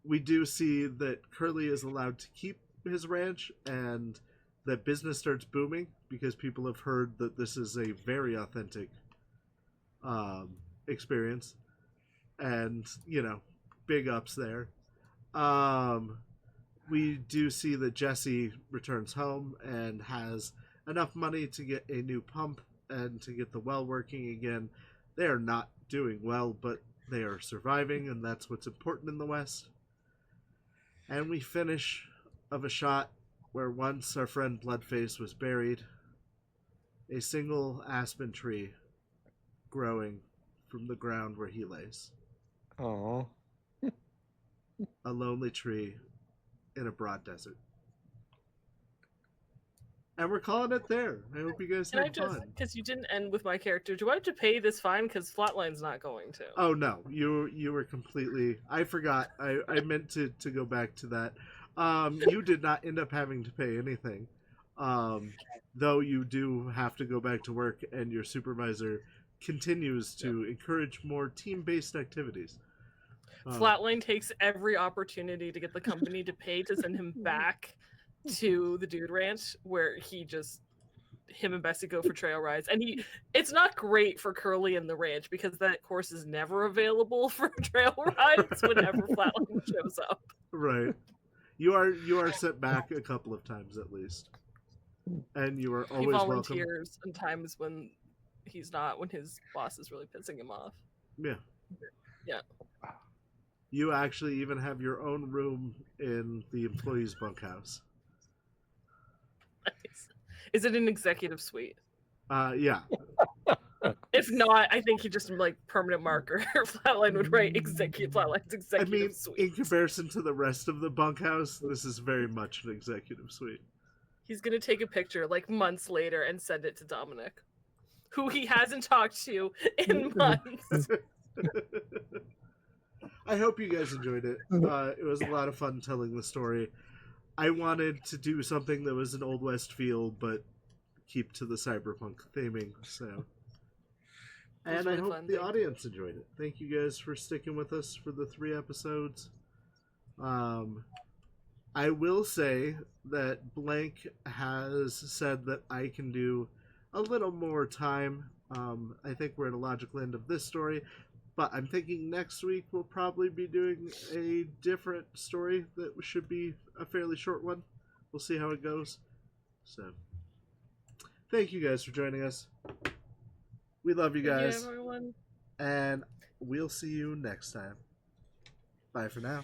We do see that Curly is allowed to keep his ranch, and that business starts booming because people have heard that this is a very authentic experience, and big ups there. Um, we do see that Jesse returns home and has enough money to get a new pump and to get the well working again. They are not doing well, but they are surviving, and that's what's important in the West. And we finish of a shot where once our friend Bloodface was buried, a single aspen tree growing from the ground where he lays. Oh. A lonely tree in a broad desert. And we're calling it there. I hope you guys Can I had just, fun. because you didn't end with my character, do I have to pay this fine? Because Flatline's not going to. Oh no, you were completely. I forgot. I meant to go back to that. You did not end up having to pay anything, though you do have to go back to work, and your supervisor continues to encourage more team-based activities. Flatline takes every opportunity to get the company to pay to send him back to the Dude Ranch, where him and Bessie go for trail rides, and it's not great for Curly and the ranch because that course is never available for trail rides whenever Flatline shows up. Right. You are sent back a couple of times at least, and you are always He welcome. volunteers in times when he's not, when his boss is really pissing him off. Yeah. Yeah. You actually even have your own room in the employees' bunkhouse. Nice. Is it an executive suite? Yeah. If not, I think he just like permanent marker. Flatline would write Flatline's executive suite. In comparison to the rest of the bunkhouse, this is very much an executive suite. He's gonna take a picture like months later and send it to Dominic, who he hasn't talked to in months. I hope you guys enjoyed it. It was a lot of fun telling the story. I wanted to do something that was an Old West feel, but keep to the cyberpunk theming. So, and I hope the audience enjoyed it. Thank you guys for sticking with us for the 3 episodes. I will say that Blank has said that I can do a little more time. I think we're at a logical end of this story. But I'm thinking next week we'll probably be doing a different story that should be a fairly short one. We'll see how it goes. So, thank you guys for joining us. We love you guys. Thank you, everyone. And we'll see you next time. Bye for now.